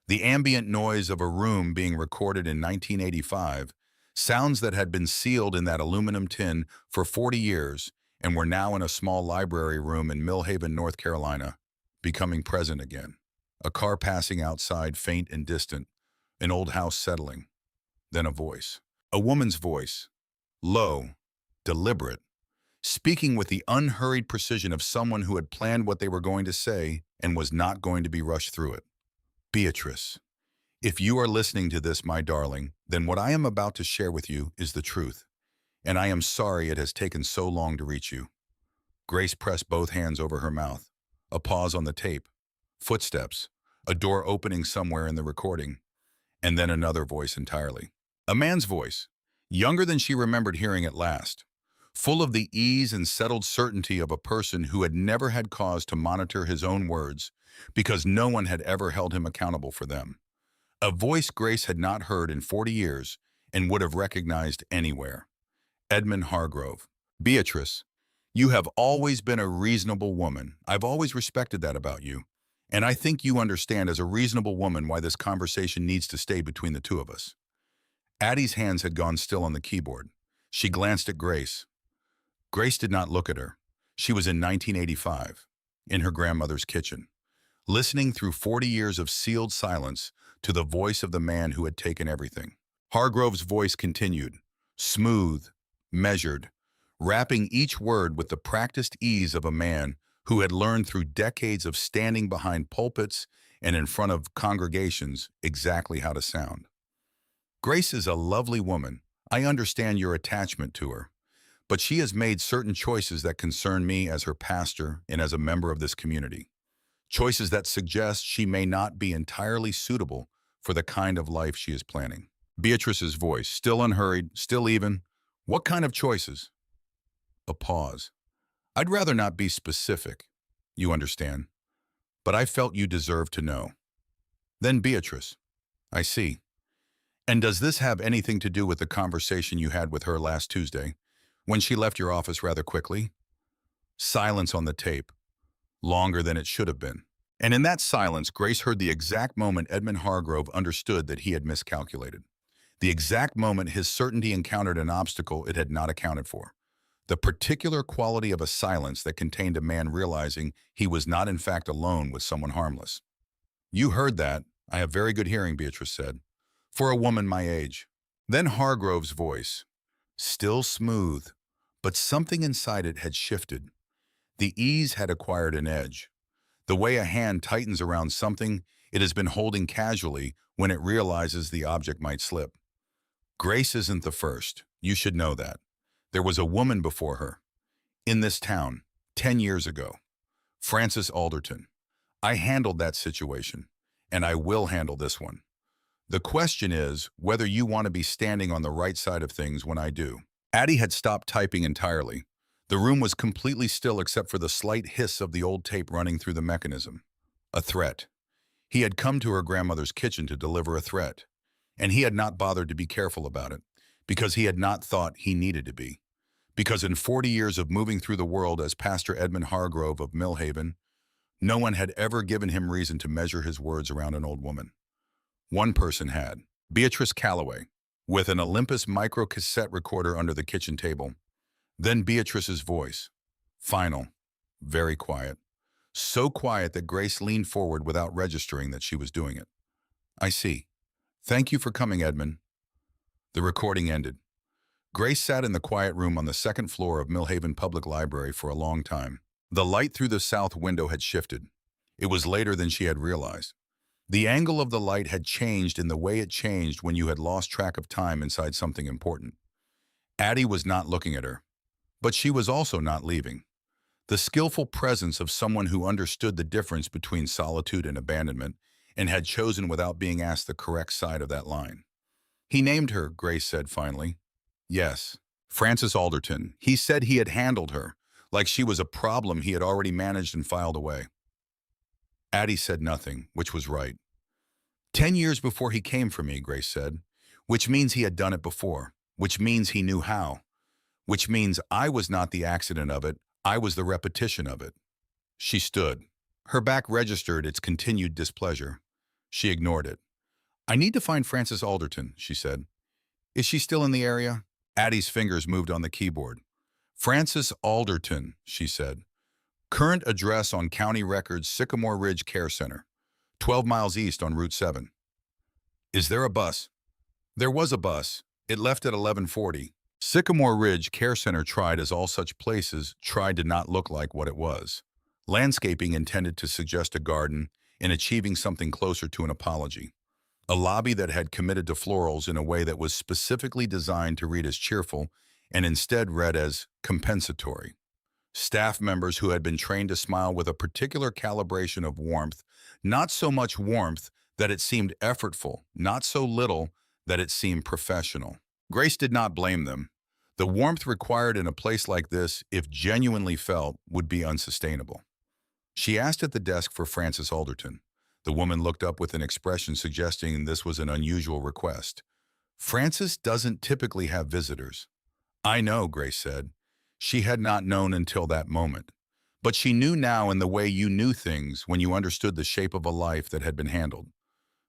The ambient noise of a room being recorded in 1985. Sounds that had been sealed in that aluminum tin for 40 years and were now in a small library room in Millhaven, North Carolina, becoming present again. A car passing outside, faint and distant, an old house settling. Then a voice. A woman's voice. Low, deliberate, speaking with the unhurried precision of someone who had planned what they were going to say and was not going to be rushed through it. Beatrice, if you are listening to this, my darling, then what I am about to share with you is the truth, and I am sorry it has taken so long to reach you. Grace pressed both hands over her mouth. A pause on the tape. Footsteps, a door opening somewhere in the recording, and then another voice entirely. A man's voice, younger than she remembered hearing it last, full of the ease and settled certainty of a person who had never had cause to monitor his own words because no one had ever held him accountable for them. A voice Grace had not heard in 40 years and would have recognized anywhere. Edmund Hargrove. Beatrice, you have always been a reasonable woman. I've always respected that about you. And I think you understand as a reasonable woman why this conversation needs to stay between the two of us. Addie's hands had gone still on the keyboard. She glanced at Grace. Grace did not look at her. She was in 1985, in her grandmother's kitchen, listening through 40 years of sealed silence to the voice of the man who had taken everything. Hargrove's voice continued, smooth, measured, wrapping each word with the practiced ease of a man who had learned through decades of standing behind pulpits and in front of congregations exactly how to sound. Grace is a lovely woman. I understand your attachment to her, but she has made certain choices that concern me as her pastor and as a member of this community. Choices that suggest she may not be entirely suitable for the kind of life she is planning. Beatrice's voice, still unhurried, still even. What kind of choices? A pause. I'd rather not be specific, you understand, but I felt you deserved to know. Then Beatrice. I see. And does this have anything to do with the conversation you had with her last Tuesday, when she left your office rather quickly? Silence on the tape, longer than it should have been. And in that silence, Grace heard the exact moment Edmund Hargrove understood that he had miscalculated. The exact moment his certainty encountered an obstacle it had not accounted for. The particular quality of a silence that contained a man realizing he was not in fact alone with someone harmless. You heard that. I have very good hearing, Beatrice said, for a woman my age. Then Hargrove's voice, still smooth, but something inside it had shifted. The ease had acquired an edge. The way a hand tightens around something it has been holding casually when it realizes the object might slip. Grace isn't the first. You should know that. There was a woman before her. In this town, 10 years ago. Frances Alderton. I handled that situation, and I will handle this one. The question is whether you want to be standing on the right side of things when I do. Addie had stopped typing entirely. The room was completely still except for the slight hiss of the old tape running through the mechanism. A threat. He had come to her grandmother's kitchen to deliver a threat, and he had not bothered to be careful about it, because he had not thought he needed to be. Because in 40 years of moving through the world as Pastor Edmund Hargrove of Millhaven, no one had ever given him reason to measure his words around an old woman. One person had, Beatrice Calloway, with an Olympus micro-cassette recorder under the kitchen table. Then Beatrice's voice, final, very quiet. So quiet that Grace leaned forward without registering that she was doing it. I see. Thank you for coming, Edmund. The recording ended. Grace sat in the quiet room on the second floor of Millhaven Public Library for a long time. The light through the south window had shifted. It was later than she had realized. The angle of the light had changed in the way it changed when you had lost track of time inside something important. Addie was not looking at her, but she was also not leaving. The skillful presence of someone who understood the difference between solitude and abandonment and had chosen without being asked the correct side of that line. He named her, Grace said finally. Yes, Frances Alderton. He said he had handled her, like she was a problem he had already managed and filed away. Addie said nothing, which was right. 10 years before he came for me, Grace said, which means he had done it before, which means he knew how, which means I was not the accident of it, I was the repetition of it. She stood. Her back registered its continued displeasure. She ignored it. I need to find Frances Alderton, she said. Is she still in the area? Addie's fingers moved on the keyboard. Frances Alderton, she said. Current address on county records, Sycamore Ridge Care Center, 12 miles east on Route 7. Is there a bus? There was a bus. It left at 11:40. Sycamore Ridge Care Center tried, as all such places tried, to not look like what it was. Landscaping intended to suggest a garden and achieving something closer to an apology. A lobby that had committed to florals in a way that was specifically designed to read as cheerful and instead read as compensatory. Staff members who had been trained to smile with a particular calibration of warmth, not so much warmth that it seemed effortful, not so little that it seemed professional. Grace did not blame them. The warmth required in a place like this, if genuinely felt, would be unsustainable. She asked at the desk for Frances Alderton. The woman looked up with an expression suggesting this was an unusual request. Frances doesn't typically have visitors. I know, Grace said. She had not known until that moment. But she knew now in the way you knew things when you understood the shape of a life that had been handled.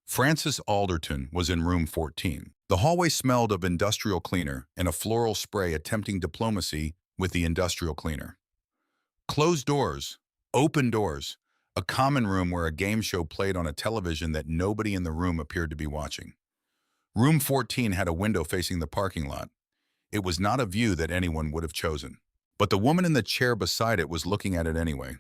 Frances Alderton was in room 14. The hallway smelled of industrial cleaner and a floral spray attempting diplomacy with the industrial cleaner. Closed doors, open doors, a common room where a game show played on a television that nobody in the room appeared to be watching. Room 14 had a window facing the parking lot. It was not a view that anyone would have chosen. But the woman in the chair beside it was looking at it anyway.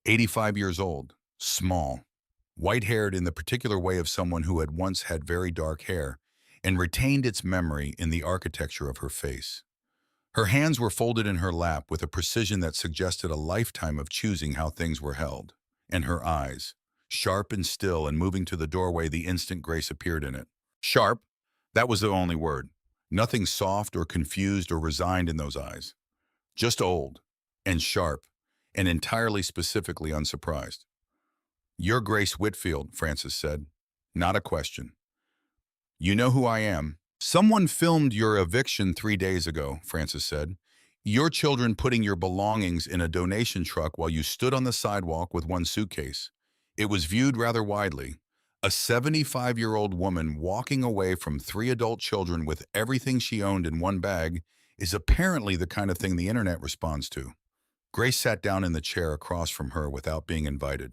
85 years old, small, white-haired in the particular way of someone who had once had very dark hair and retained its memory in the architecture of her face. Her hands were folded in her lap with a precision that suggested a lifetime of choosing how things were held. And her eyes, sharp and still and moving to the doorway the instant Grace appeared in it. Sharp, that was the only word. Nothing soft or confused or resigned in those eyes. Just old and sharp and entirely specifically unsurprised. "You're Grace Whitfield," Francis said. "Not a question." "You know who I am." "Someone filmed your eviction 3 days ago," Francis said. "Your children putting your belongings in a donation truck while you stood on the sidewalk with one suitcase. It was viewed rather widely. A 75-year-old woman walking away from 3 adult children with everything she owned in one bag is apparently the kind of thing the internet responds to." Grace sat down in the chair across from her without being invited,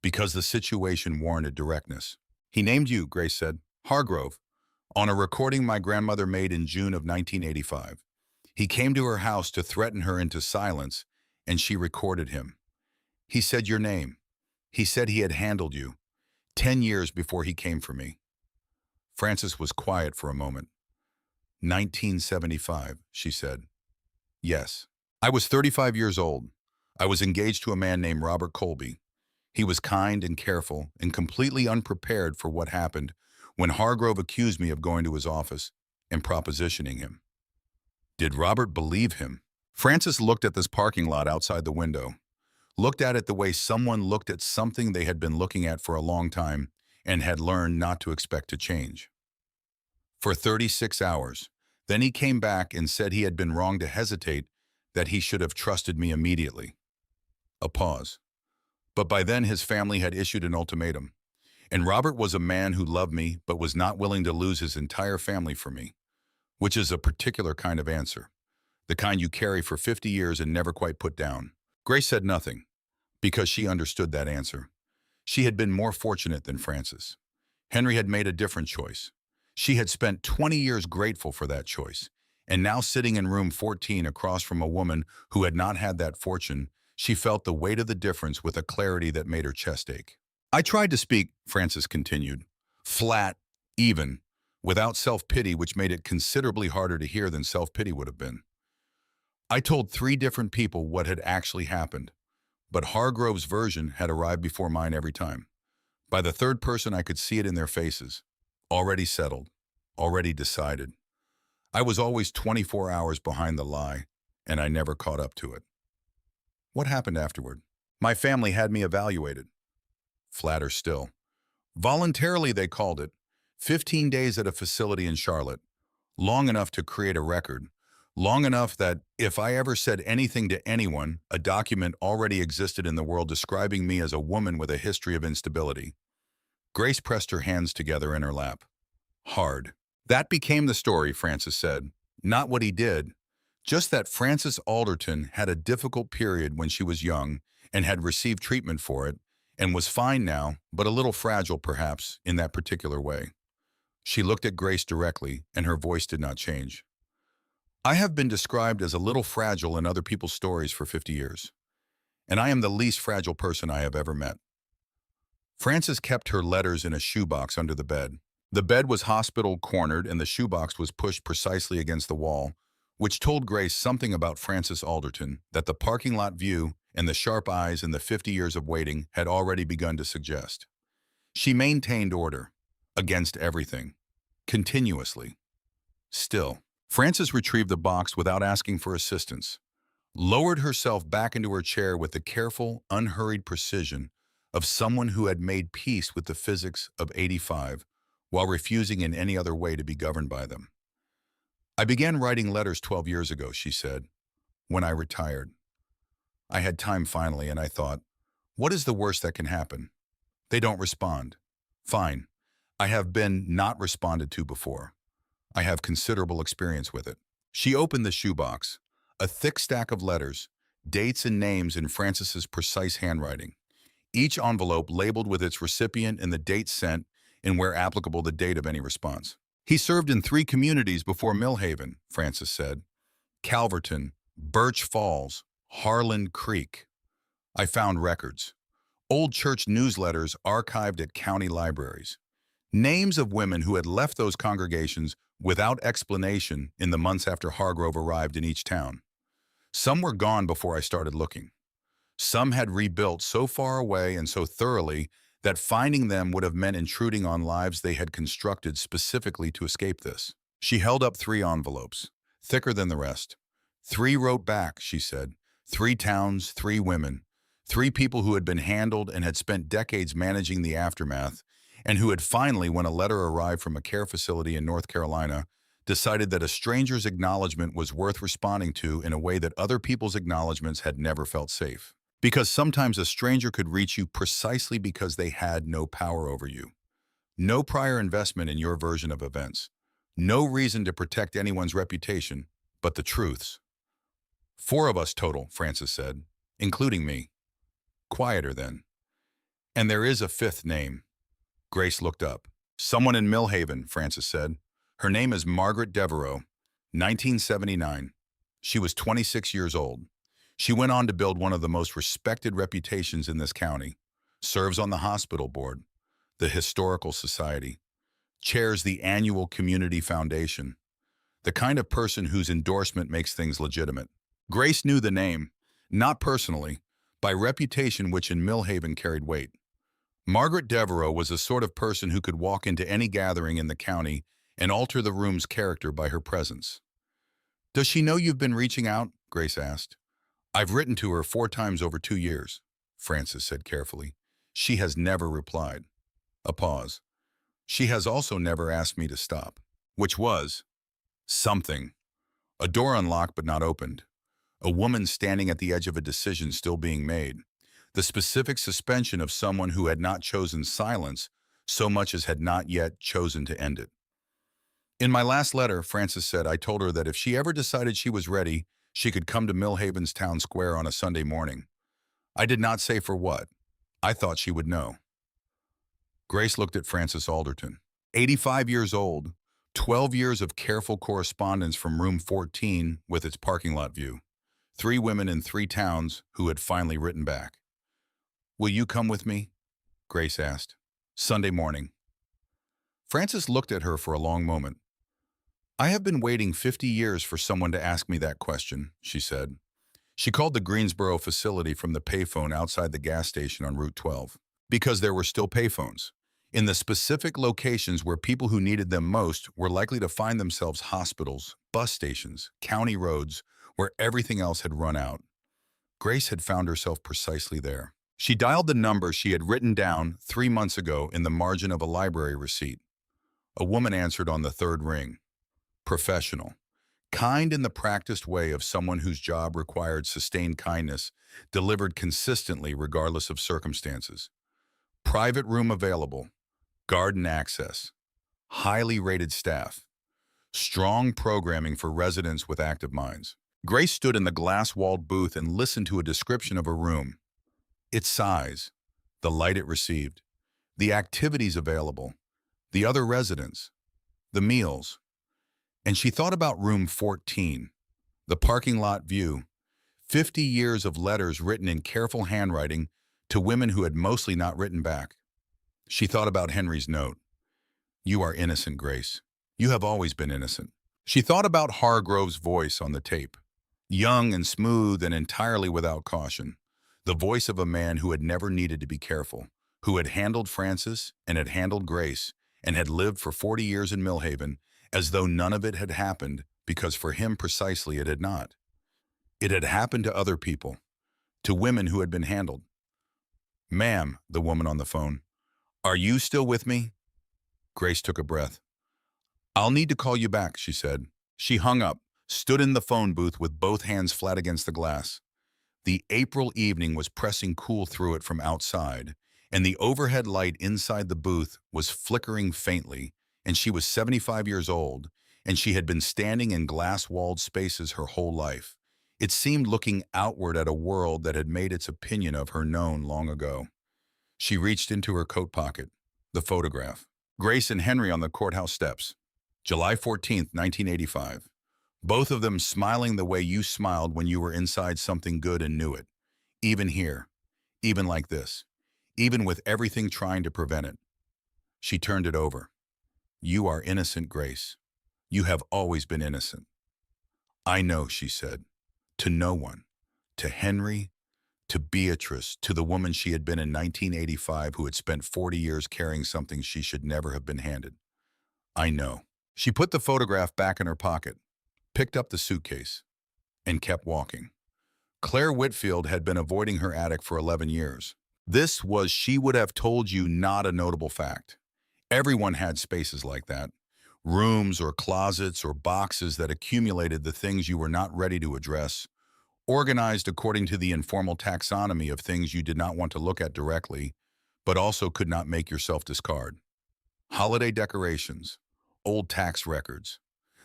because the situation warranted directness. "He named you," Grace said. "Hargrove, on a recording my grandmother made in June of 1985. He came to her house to threaten her into silence, and she recorded him. He said your name. He said he had handled you 10 years before he came for me." Frances was quiet for a moment. 1975, she said. "Yes. I was 35 years old. I was engaged to a man named Robert Colby. He was kind and careful and completely unprepared for what happened when Hargrove accused me of going to his office and propositioning him." Did Robert believe him? Frances looked at this parking lot outside the window, looked at it the way someone looked at something they had been looking at for a long time and had learned not to expect to change. For 36 hours. Then he came back and said he had been wrong to hesitate, that he should have trusted me immediately. A pause. But by then his family had issued an ultimatum. And Robert was a man who loved me but was not willing to lose his entire family for me, which is a particular kind of answer, the kind you carry for 50 years and never quite put down. Grace said nothing, because she understood that answer. She had been more fortunate than Frances. Henry had made a different choice. She had spent 20 years grateful for that choice, and now sitting in room 14 across from a woman who had not had that fortune, she felt the weight of the difference with a clarity that made her chest ache. "I tried to speak," Frances continued, "flat, even, without self-pity, which made it considerably harder to hear than self-pity would have been. I told 3 different people what had actually happened, but Hargrove's version had arrived before mine every time. By the third person I could see it in their faces. Already settled, already decided. I was always 24 hours behind the lie, and I never caught up to it." "What happened afterward?" "My family had me evaluated." Flatter still. "Voluntarily, they called it. 15 days at a facility in Charlotte. Long enough to create a record. Long enough that if I ever said anything to anyone, a document already existed in the world describing me as a woman with a history of instability." Grace pressed her hands together in her lap. "Hard." "That became the story," Frances said. "Not what he did. Just that Frances Alderton had a difficult period when she was young and had received treatment for it, and was fine now, but a little fragile perhaps, in that particular way." She looked at Grace directly, and her voice did not change. "I have been described as a little fragile in other people's stories for 50 years, and I am the least fragile person I have ever met." Frances kept her letters in a shoebox under the bed. The bed was hospital-cornered, and the shoebox was pushed precisely against the wall, which told Grace something about Frances Alderton that the parking lot view and the sharp eyes and the 50 years of waiting had already begun to suggest. She maintained order, against everything, continuously. Still, Frances retrieved the box without asking for assistance, lowered herself back into her chair with the careful, unhurried precision of someone who had made peace with the physics of 85 while refusing in any other way to be governed by them. "I began writing letters 12 years ago," she said, "when I retired. I had time finally, and I thought, what is the worst that can happen? They don't respond. Fine. I have been not responded to before. I have considerable experience with it." She opened the shoebox, a thick stack of letters, dates and names in Frances's precise handwriting. Each envelope labeled with its recipient and the date sent, and where applicable the date of any response. He served in 3 communities before Millhaven, Francis said. Calverton, Birch Falls, Harlan Creek. I found records. Old church newsletters archived at county libraries. Names of women who had left those congregations without explanation in the months after Hargrove arrived in each town. Some were gone before I started looking. Some had rebuilt so far away and so thoroughly that finding them would have meant intruding on lives they had constructed specifically to escape this. She held up 3 envelopes, thicker than the rest. 3 wrote back, she said. 3 towns, 3 women. 3 people who had been handled and had spent decades managing the aftermath, and who had finally, when a letter arrived from a care facility in North Carolina, decided that a stranger's acknowledgement was worth responding to in a way that other people's acknowledgements had never felt safe. Because sometimes a stranger could reach you precisely because they had no power over you. No prior investment in your version of events. No reason to protect anyone's reputation, but the truths. 4 of us total, Francis said, including me. Quieter then. And there is a 5th name. Grace looked up. Someone in Millhaven, Francis said. Her name is Margaret Devereaux, 1979. She was 26 years old. She went on to build one of the most respected reputations in this county, serves on the hospital board, the Historical Society, chairs the annual Community Foundation, the kind of person whose endorsement makes things legitimate. Grace knew the name, not personally, by reputation which in Millhaven carried weight. Margaret Devereaux was the sort of person who could walk into any gathering in the county and alter the room's character by her presence. Does she know you've been reaching out? Grace asked. I've written to her 4 times over 2 years, Francis said carefully. She has never replied. A pause. She has also never asked me to stop. Which was something. A door unlocked but not opened. A woman standing at the edge of a decision still being made. The specific suspension of someone who had not chosen silence so much as had not yet chosen to end it. In my last letter, Francis said, I told her that if she ever decided she was ready, she could come to Millhaven's town square on a Sunday morning. I did not say for what. I thought she would know. Grace looked at Francis Alderton. 85 years old, 12 years of careful correspondence from room 14 with its parking lot view. 3 women in 3 towns who had finally written back. Will you come with me? Grace asked. Sunday morning. Francis looked at her for a long moment. I have been waiting 50 years for someone to ask me that question, she said. She called the Greensboro facility from the payphone outside the gas station on Route 12, because there were still payphones, in the specific locations where people who needed them most were likely to find themselves hospitals, bus stations, county roads, where everything else had run out. Grace had found herself precisely there. She dialed the number she had written down 3 months ago in the margin of a library receipt. A woman answered on the 3rd ring. Professional. Kind in the practiced way of someone whose job required sustained kindness, delivered consistently regardless of circumstances. Private room available. Garden access. Highly rated staff. Strong programming for residents with active minds. Grace stood in the glass-walled booth and listened to a description of her room. Its size, the light it received, the activities available, the other residents, the meals. And she thought about room 14, the parking lot view, 50 years of letters written in careful handwriting to women who had mostly not written back. She thought about Henry's note. You are innocent, Grace. You have always been innocent. She thought about Hargrove's voice on the tape, young and smooth and entirely without caution, the voice of a man who had never needed to be careful, who had handled Francis and had handled Grace and had lived for 40 years in Millhaven as though none of it had happened because for him precisely it had not. It had happened to other people, to women who had been handled. Ma'am, the woman on the phone, are you still with me? Grace took a breath. I'll need to call you back, she said. She hung up, stood in the phone booth with both hands flat against the glass. The April evening was pressing cool through it from outside, and the overhead light inside the booth was flickering faintly, and she was 75 years old, and she had been standing in glass-walled spaces her whole life. It seemed looking outward at a world that had made its opinion of her known long ago. She reached into her coat pocket. The photograph. Grace and Henry on the courthouse steps. July 14th, 1985. Both of them smiling the way you smiled when you were inside something good and knew it. Even here, even like this, even with everything trying to prevent it. She turned it over. You are innocent, Grace. You have always been innocent. I know, she said. To no one. To Henry, to Beatrice, to the woman she had been in 1985 who had spent 40 years carrying something she should never have been handed. I know. She put the photograph back in her pocket, picked up the suitcase, and kept walking. Claire Whitfield had been avoiding her attic for 11 years. This was, she would have told you, not a notable fact. Everyone had spaces like that. Rooms or closets or boxes that accumulated the things you were not ready to address, organized according to the informal taxonomy of things you did not want to look at directly, but also could not make yourself discard. Holiday decorations, old tax records,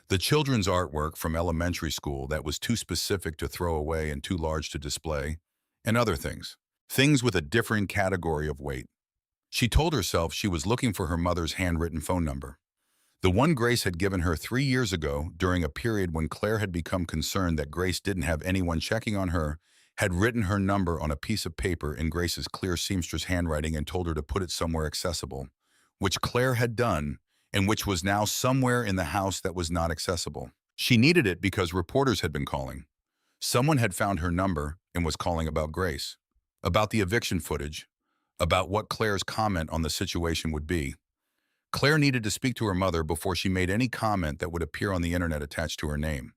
the children's artwork from elementary school that was too specific to throw away and too large to display, and other things. Things with a differing category of weight. She told herself she was looking for her mother's handwritten phone number. The one Grace had given her 3 years ago during a period when Claire had become concerned that Grace didn't have anyone checking on her, had written her number on a piece of paper in Grace's clear seamstress handwriting and told her to put it somewhere accessible, which Claire had done, and which was now somewhere in the house that was not accessible. She needed it because reporters had been calling. Someone had found her number and was calling about Grace, about the eviction footage, about what Claire's comment on the situation would be. Claire needed to speak to her mother before she made any comment that would appear on the internet attached to her name.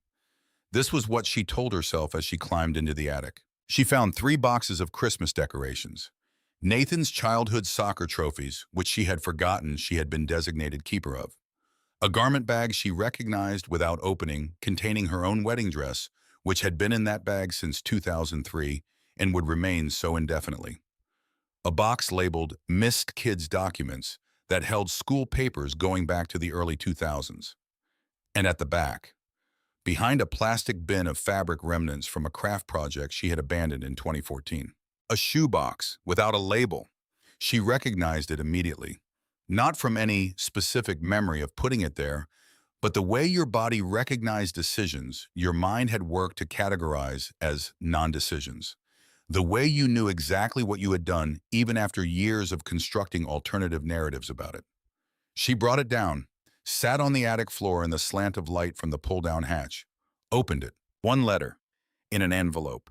This was what she told herself as she climbed into the attic. She found 3 boxes of Christmas decorations. Nathan's childhood soccer trophies, which she had forgotten she had been designated keeper of. A garment bag she recognized without opening, containing her own wedding dress, which had been in that bag since 2003 and would remain so indefinitely. A box labeled Missed Kids Documents that held school papers going back to the early 2000s. And at the back, behind a plastic bin of fabric remnants from a craft project she had abandoned in 2014. A shoebox without a label. She recognized it immediately, not from any specific memory of putting it there, but the way your body recognized decisions your mind had worked to categorize as non-decisions. The way you knew exactly what you had done even after years of constructing alternative narratives about it. She brought it down, sat on the attic floor in the slant of light from the pull-down hatch, opened it. One letter, in an envelope.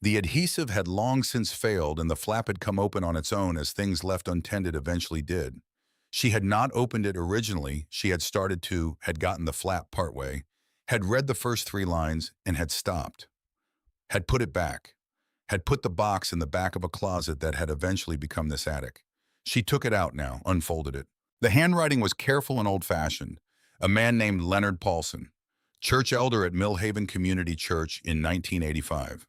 The adhesive had long since failed and the flap had come open on its own as things left untended eventually did. She had not opened it originally, she had gotten the flap partway, had read the first 3 lines and had stopped. Had put it back. Had put the box in the back of a closet that had eventually become this attic. She took it out now, unfolded it. The handwriting was careful and old-fashioned. A man named Leonard Paulson, church elder at Millhaven Community Church in 1985.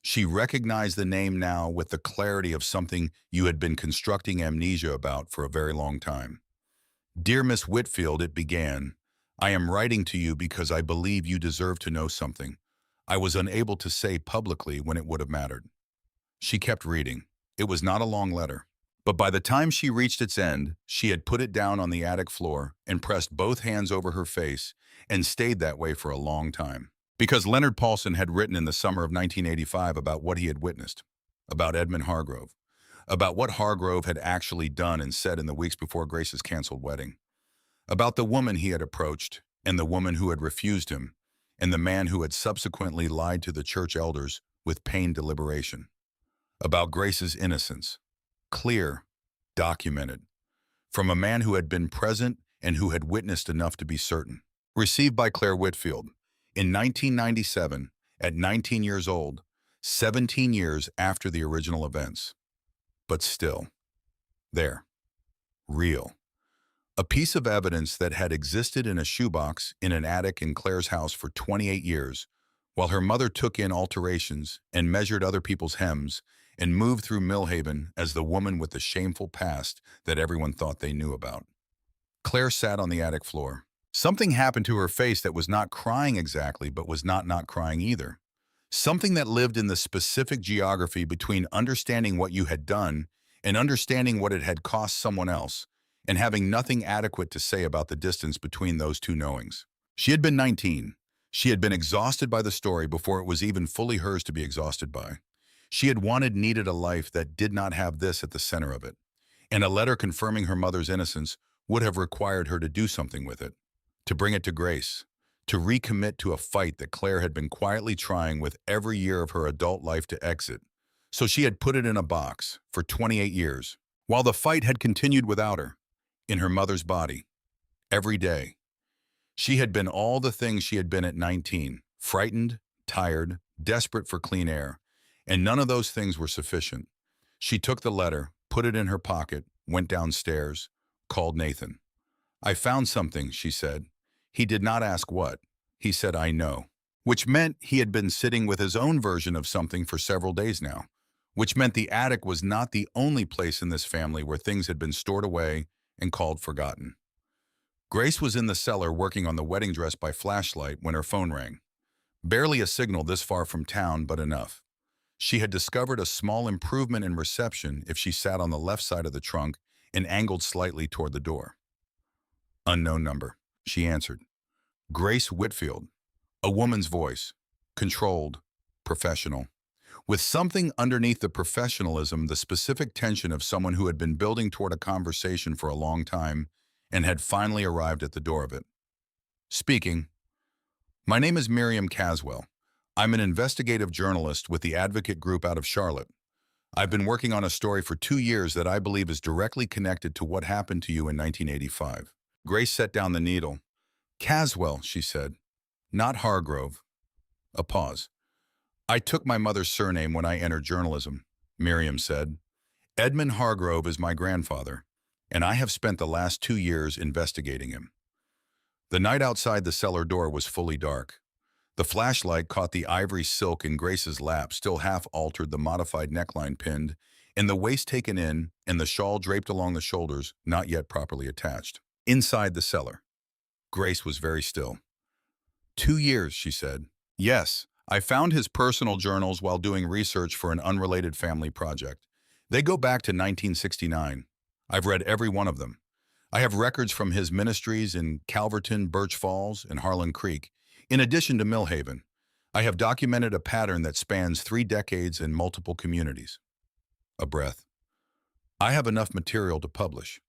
She recognized the name now with the clarity of something you had been constructing amnesia about for a very long time. Dear Miss Whitfield, it began, I am writing to you because I believe you deserve to know something I was unable to say publicly when it would have mattered. She kept reading. It was not a long letter. But by the time she reached its end, she had put it down on the attic floor and pressed both hands over her face and stayed that way for a long time. Because Leonard Paulson had written in the summer of 1985 about what he had witnessed, about Edmund Hargrove, about what Hargrove had actually done and said in the weeks before Grace's canceled wedding, about the woman he had approached and the woman who had refused him, and the man who had subsequently lied to the church elders with pained deliberation. About Grace's innocence, clear, documented, from a man who had been present and who had witnessed enough to be certain. Received by Claire Whitfield in 1997, at 19 years old, 17 years after the original events. But still, there, real. A piece of evidence that had existed in a shoebox in an attic in Claire's house for 28 years, while her mother took in alterations and measured other people's hems and moved through Millhaven as the woman with the shameful past that everyone thought they knew about. Claire sat on the attic floor. Something happened to her face that was not crying exactly, but was not crying either. Something that lived in the specific geography between understanding what you had done and understanding what it had cost someone else, and having nothing adequate to say about the distance between those two knowings. She had been 19. She had been exhausted by the story before it was even fully hers to be exhausted by. She had needed a life that did not have this at the center of it. And a letter confirming her mother's innocence would have required her to do something with it, to bring it to Grace, to recommit to a fight that Claire had been quietly trying with every year of her adult life to exit. So she had put it in a box for 28 years, while the fight had continued without her, in her mother's body, every day. She had been all the things she had been at 19, frightened, tired, desperate for clean air, and none of those things were sufficient. She took the letter, put it in her pocket, went downstairs, called Nathan. "I found something," she said. He did not ask what. He said, "I know," which meant he had been sitting with his own version of something for several days now, which meant the attic was not the only place in this family where things had been stored away and called forgotten. Grace was in the cellar working on the wedding dress by flashlight when her phone rang. Barely a signal this far from town, but enough. She had discovered a small improvement in reception if she sat on the left side of the trunk and angled slightly toward the door. "Unknown number," she answered. Grace Whitfield. A woman's voice. Controlled. Professional. With something underneath the professionalism, the specific tension of someone who had been building toward a conversation for a long time and had finally arrived at the door of it. Speaking. "My name is Miriam Caswell. I'm an investigative journalist with the Advocate Group out of Charlotte. I've been working on a story for 2 years that I believe is directly connected to what happened to you in 1985. Grace set down the needle. "Caswell," she said. "Not Hargrove." A pause. "I took my mother's surname when I entered journalism," Miriam said. "Edmund Hargrove is my grandfather, and I have spent the last 2 years investigating him." The night outside the cellar door was fully dark. The flashlight caught the ivory silk in Grace's lap, still half altered, the modified neckline pinned, and the waist taken in, and the shawl draped along the shoulders, not yet properly attached. Inside the cellar. Grace was very still. 2 years, she said. "Yes, I found his personal journals while doing research for an unrelated family project. They go back to 1969. I've read every one of them. I have records from his ministries in Calverton, Birch Falls, and Harlan Creek, in addition to Millhaven. I have documented a pattern that spans 3 decades in multiple communities." A breath. "I have enough material to publish.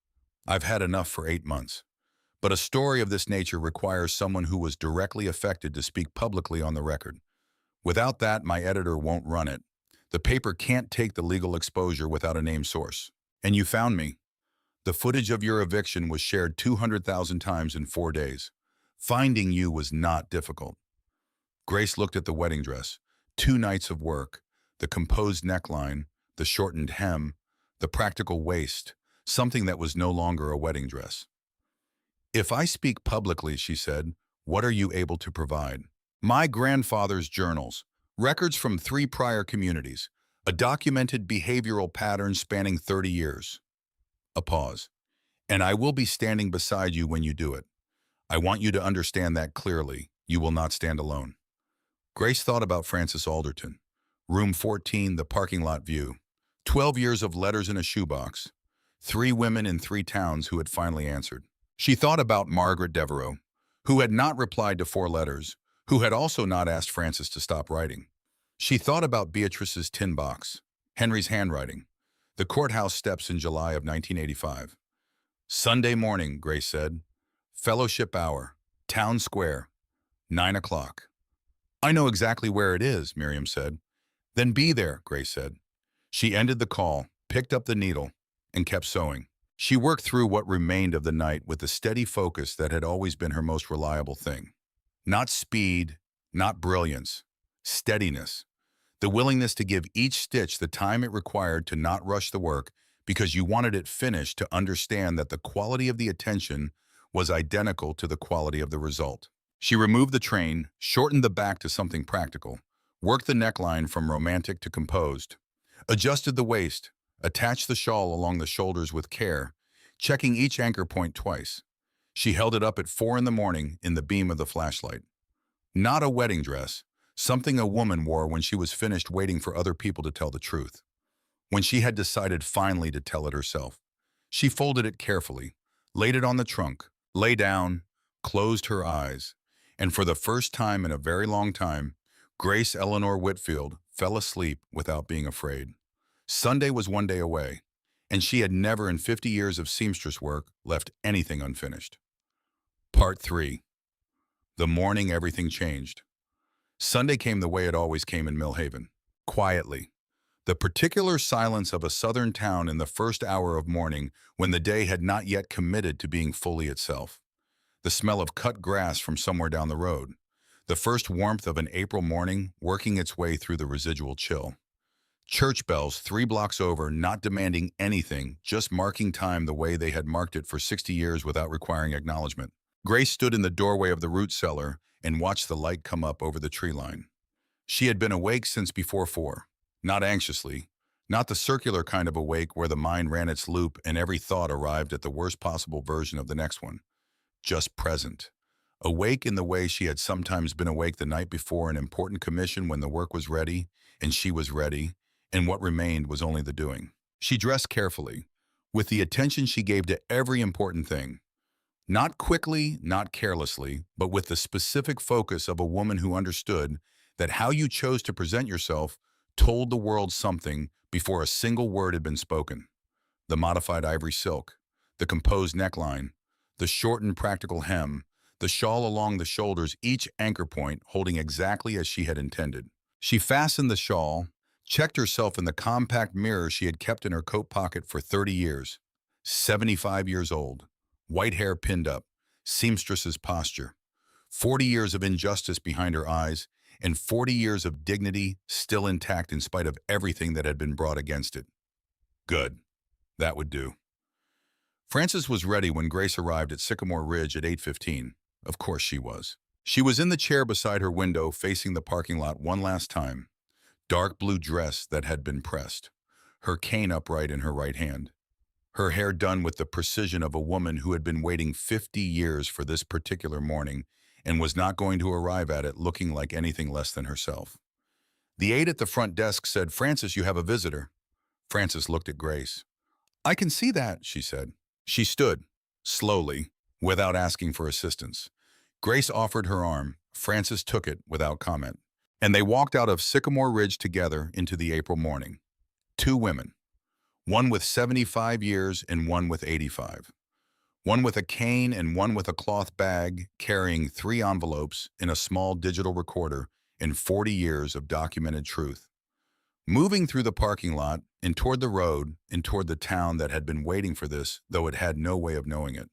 I've had enough for 8 months. But a story of this nature requires someone who was directly affected to speak publicly on the record. Without that, my editor won't run it. The paper can't take the legal exposure without a named source. And you found me. The footage of your eviction was shared 200,000 times in 4 days. Finding you was not difficult." Grace looked at the wedding dress. 2 nights of work, the composed neckline, the shortened hem, the practical waist, something that was no longer a wedding dress. "If I speak publicly," she said, "what are you able to provide?" "My grandfather's journals, records from 3 prior communities, a documented behavioral pattern spanning 30 years. A pause. "And I will be standing beside you when you do it. I want you to understand that clearly. You will not stand alone." Grace thought about Francis Alderton. Room 14, the parking lot view. 12 years of letters in a shoebox. 3 women in 3 towns who had finally answered. She thought about Margaret Devereaux, who had not replied to 4 letters, who had also not asked Francis to stop writing. She thought about Beatrice's tin box, Henry's handwriting, the courthouse steps in July of 1985. "Sunday morning," Grace said. "Fellowship hour, Town Square, 9 o'clock. "I know exactly where it is," Miriam said. "Then be there," Grace said. She ended the call, picked up the needle, and kept sewing. She worked through what remained of the night with the steady focus that had always been her most reliable thing. Not speed, not brilliance, steadiness. The willingness to give each stitch the time it required to not rush the work because you wanted it finished, to understand that the quality of the attention was identical to the quality of the result. She removed the train, shortened the back to something practical, worked the neckline from romantic to composed, adjusted the waist, attached the shawl along the shoulders with care, checking each anchor point twice. She held it up at 4 in the morning in the beam of the flashlight. Not a wedding dress, something a woman wore when she was finished waiting for other people to tell the truth. When she had decided finally to tell it herself. She folded it carefully, laid it on the trunk, lay down, closed her eyes, and for the first time in a very long time, Grace Eleanor Whitfield fell asleep without being afraid. Sunday was one day away, and she had never in 50 years of seamstress work left anything unfinished. Part 3. The morning everything changed. Sunday came the way it always came in Millhaven, quietly. The particular silence of a southern town in the first hour of morning when the day had not yet committed to being fully itself. The smell of cut grass from somewhere down the road. The first warmth of an April morning working its way through the residual chill. Church bells 3 blocks over, not demanding anything, just marking time the way they had marked it for 60 years without requiring acknowledgement. Grace stood in the doorway of the root cellar and watched the light come up over the tree line. She had been awake since before 4, not anxiously, not the circular kind of awake where the mind ran its loop and every thought arrived at the worst possible version of the next one. Just present. Awake in the way she had sometimes been awake the night before an important commission when the work was ready, and she was ready, and what remained was only the doing. She dressed carefully, with the attention she gave to every important thing. Not quickly, not carelessly, but with the specific focus of a woman who understood that how you chose to present yourself told the world something before a single word had been spoken. The modified ivory silk, the composed neckline, the shortened practical hem, the shawl along the shoulders, each anchor point holding exactly as she had intended. She fastened the shawl, checked herself in the compact mirror she had kept in her coat pocket for 30 years. 75 years old, white hair pinned up, seamstress's posture. 40 years of injustice behind her eyes, and 40 years of dignity still intact in spite of everything that had been brought against it. Good. That would do. Frances was ready when Grace arrived at Sycamore Ridge at 8:15. Of course she was. She was in the chair beside her window facing the parking lot one last time. Dark blue dress that had been pressed, her cane upright in her right hand. Her hair done with the precision of a woman who had been waiting 50 years for this particular morning and was not going to arrive at it looking like anything less than herself. The aide at the front desk said, "Frances, you have a visitor." Frances looked at Grace. "I can see that," she said. She stood, slowly, without asking for assistance. Grace offered her arm. Frances took it without comment. And they walked out of Sycamore Ridge together into the April morning. 2 women. One with 75 years and one with 85. One with a cane and one with a cloth bag, carrying 3 envelopes in a small digital recorder and 40 years of documented truth. Moving through the parking lot and toward the road and toward the town that had been waiting for this, though it had no way of knowing it.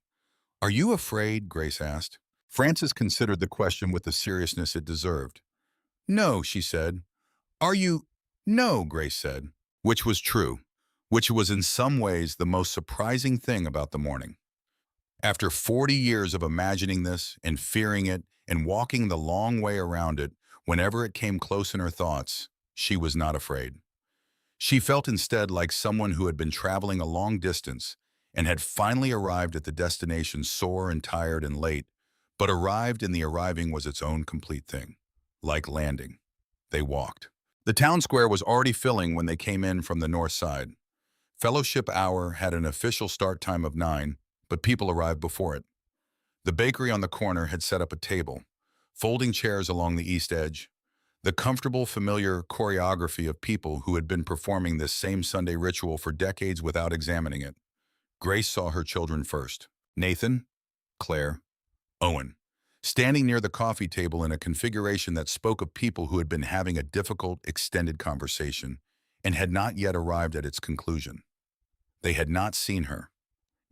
"Are you afraid?" Grace asked. Frances considered the question with the seriousness it deserved. "No," she said. "Are you—" "No," Grace said, which was true, which was in some ways the most surprising thing about the morning. After 40 years of imagining this and fearing it and walking the long way around it, whenever it came close in her thoughts, she was not afraid. She felt instead like someone who had been traveling a long distance and had finally arrived at the destination sore and tired and late, but arrived and the arriving was its own complete thing. Like landing. They walked. The town square was already filling when they came in from the north side. Fellowship Hour had an official start time of 9, but people arrived before it. The bakery on the corner had set up a table, folding chairs along the east edge. The comfortable, familiar choreography of people who had been performing this same Sunday ritual for decades without examining it. Grace saw her children first. Nathan, Claire, Owen, standing near the coffee table in a configuration that spoke of people who had been having a difficult, extended conversation and had not yet arrived at its conclusion. They had not seen her.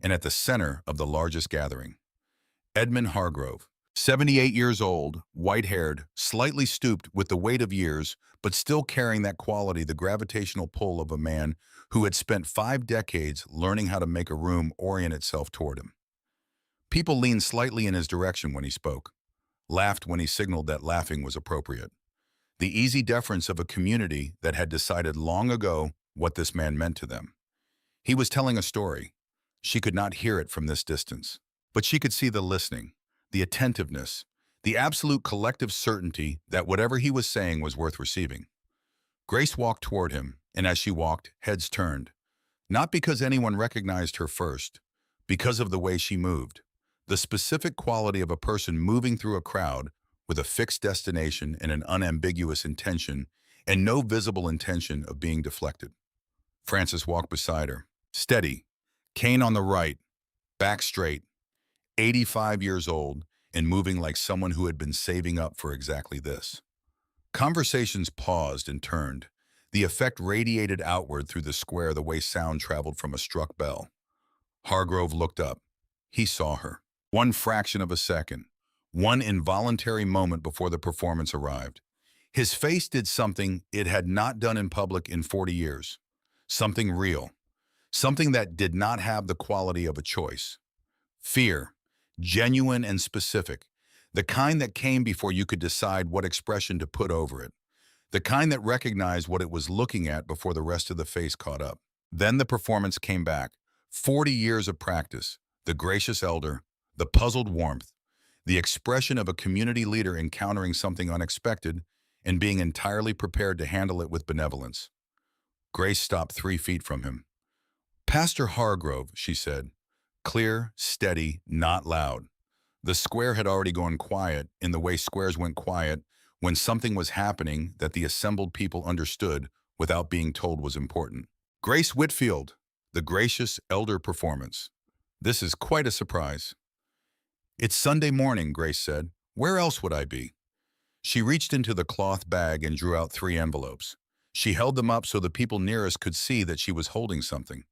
And at the center of the largest gathering, Edmund Hargrove, 78 years old, white-haired, slightly stooped with the weight of years, but still carrying that quality, the gravitational pull of a man who had spent 5 decades learning how to make a room orient itself toward him. People leaned slightly in his direction when he spoke, laughed when he signaled that laughing was appropriate. The easy deference of a community that had decided long ago what this man meant to them. He was telling a story. She could not hear it from this distance, but she could see the listening, the attentiveness, the absolute collective certainty that whatever he was saying was worth receiving. Grace walked toward him, and as she walked, heads turned, not because anyone recognized her first, because of the way she moved. The specific quality of a person moving through a crowd with a fixed destination and an unambiguous intention and no visible intention of being deflected. Francis walked beside her, steady, cane on the right, back straight, 85 years old, and moving like someone who had been saving up for exactly this. Conversations paused and turned. The effect radiated outward through the square the way sound traveled from a struck bell. Hargrove looked up. He saw her. One fraction of a second. One involuntary moment before the performance arrived. His face did something it had not done in public in 40 years. Something real. Something that did not have the quality of a choice. Fear. Genuine and specific. The kind that came before you could decide what expression to put over it. The kind that recognized what it was looking at before the rest of the face caught up. Then the performance came back. 40 years of practice. The gracious elder. The puzzled warmth. The expression of a community leader encountering something unexpected and being entirely prepared to handle it with benevolence. Grace stopped 3 feet from him. "Pastor Hargrove," she said. Clear, steady, not loud. The square had already gone quiet in the way squares went quiet when something was happening that the assembled people understood without being told was important. "Grace Whitfield, the gracious elder performance. This is quite a surprise." "It's Sunday morning," Grace said. "Where else would I be?" She reached into the cloth bag and drew out 3 envelopes. She held them up so the people nearest could see that she was holding something.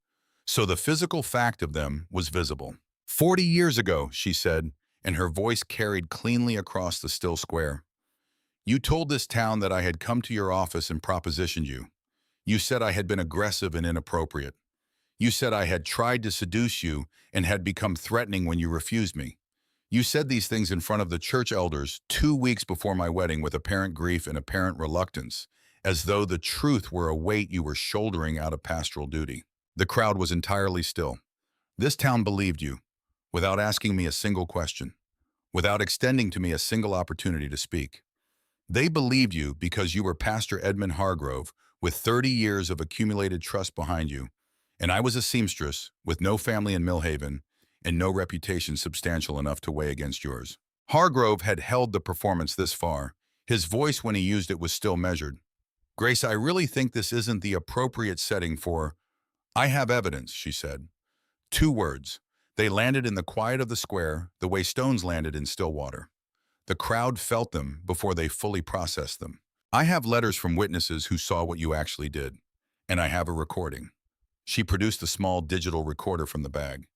So the physical fact of them was visible. 40 years ago," she said, and her voice carried cleanly across the still square. "You told this town that I had come to your office and propositioned you. You said I had been aggressive and inappropriate. You said I had tried to seduce you and had become threatening when you refused me. You said these things in front of the church elders 2 weeks before my wedding with apparent grief and apparent reluctance, as though the truth were a weight you were shouldering out of pastoral duty. The crowd was entirely still. This town believed you, without asking me a single question, without extending to me a single opportunity to speak. They believed you because you were Pastor Edmund Hargrove, with 30 years of accumulated trust behind you, and I was a seamstress with no family in Millhaven and no reputation substantial enough to weigh against yours." Hargrove had held the performance this far. His voice when he used it was still measured. "Grace, I really think this isn't the appropriate setting for—" "I have evidence," she said. 2 words. They landed in the quiet of the square the way stones landed in still water. The crowd felt them before they fully processed them. "I have letters from witnesses who saw what you actually did, and I have a recording." She produced a small digital recorder from the bag.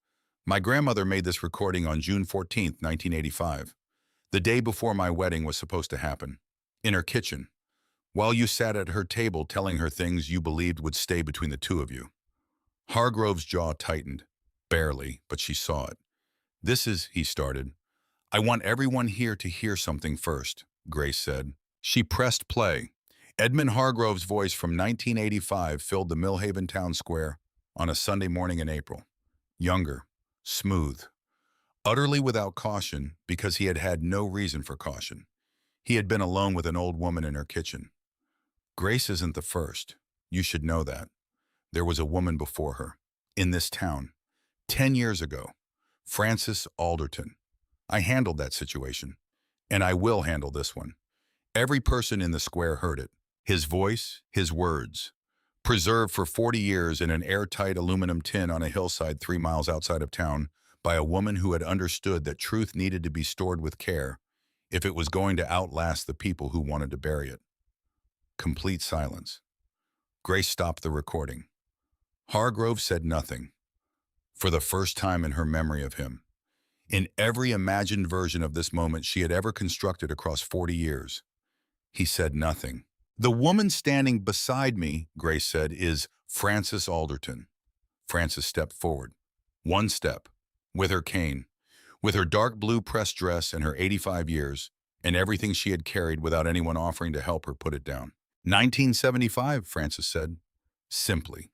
"My grandmother made this recording on June 14, 1985, the day before my wedding was supposed to happen, in her kitchen, while you sat at her table telling her things you believed would stay between the 2 of you." Hargrove's jaw tightened. Barely, but she saw it. "This is," he started. "I want everyone here to hear something first," Grace said. She pressed play. Edmund Hargrove's voice from 1985 filled the Millhaven town square on a Sunday morning in April. Younger, smooth, utterly without caution because he had had no reason for caution. He had been alone with an old woman in her kitchen. "Grace isn't the first. You should know that. There was a woman before her, in this town, 10 years ago, Frances Alderton. I handled that situation, and I will handle this one." Every person in the square heard it. His voice, his words. Preserved for 40 years in an airtight aluminum tin on a hillside 3 miles outside of town by a woman who had understood that truth needed to be stored with care if it was going to outlast the people who wanted to bury it. Complete silence. Grace stopped the recording. Hargrove said nothing. For the first time in her memory of him. In every imagined version of this moment she had ever constructed across 40 years. He said nothing. "The woman standing beside me," Grace said, "is Frances Alderton." Frances stepped forward. 1 step. With her cane. With her dark blue pressed dress and her 85 years, and everything she had carried without anyone offering to help her put it down. "1975, Frances said. Simply.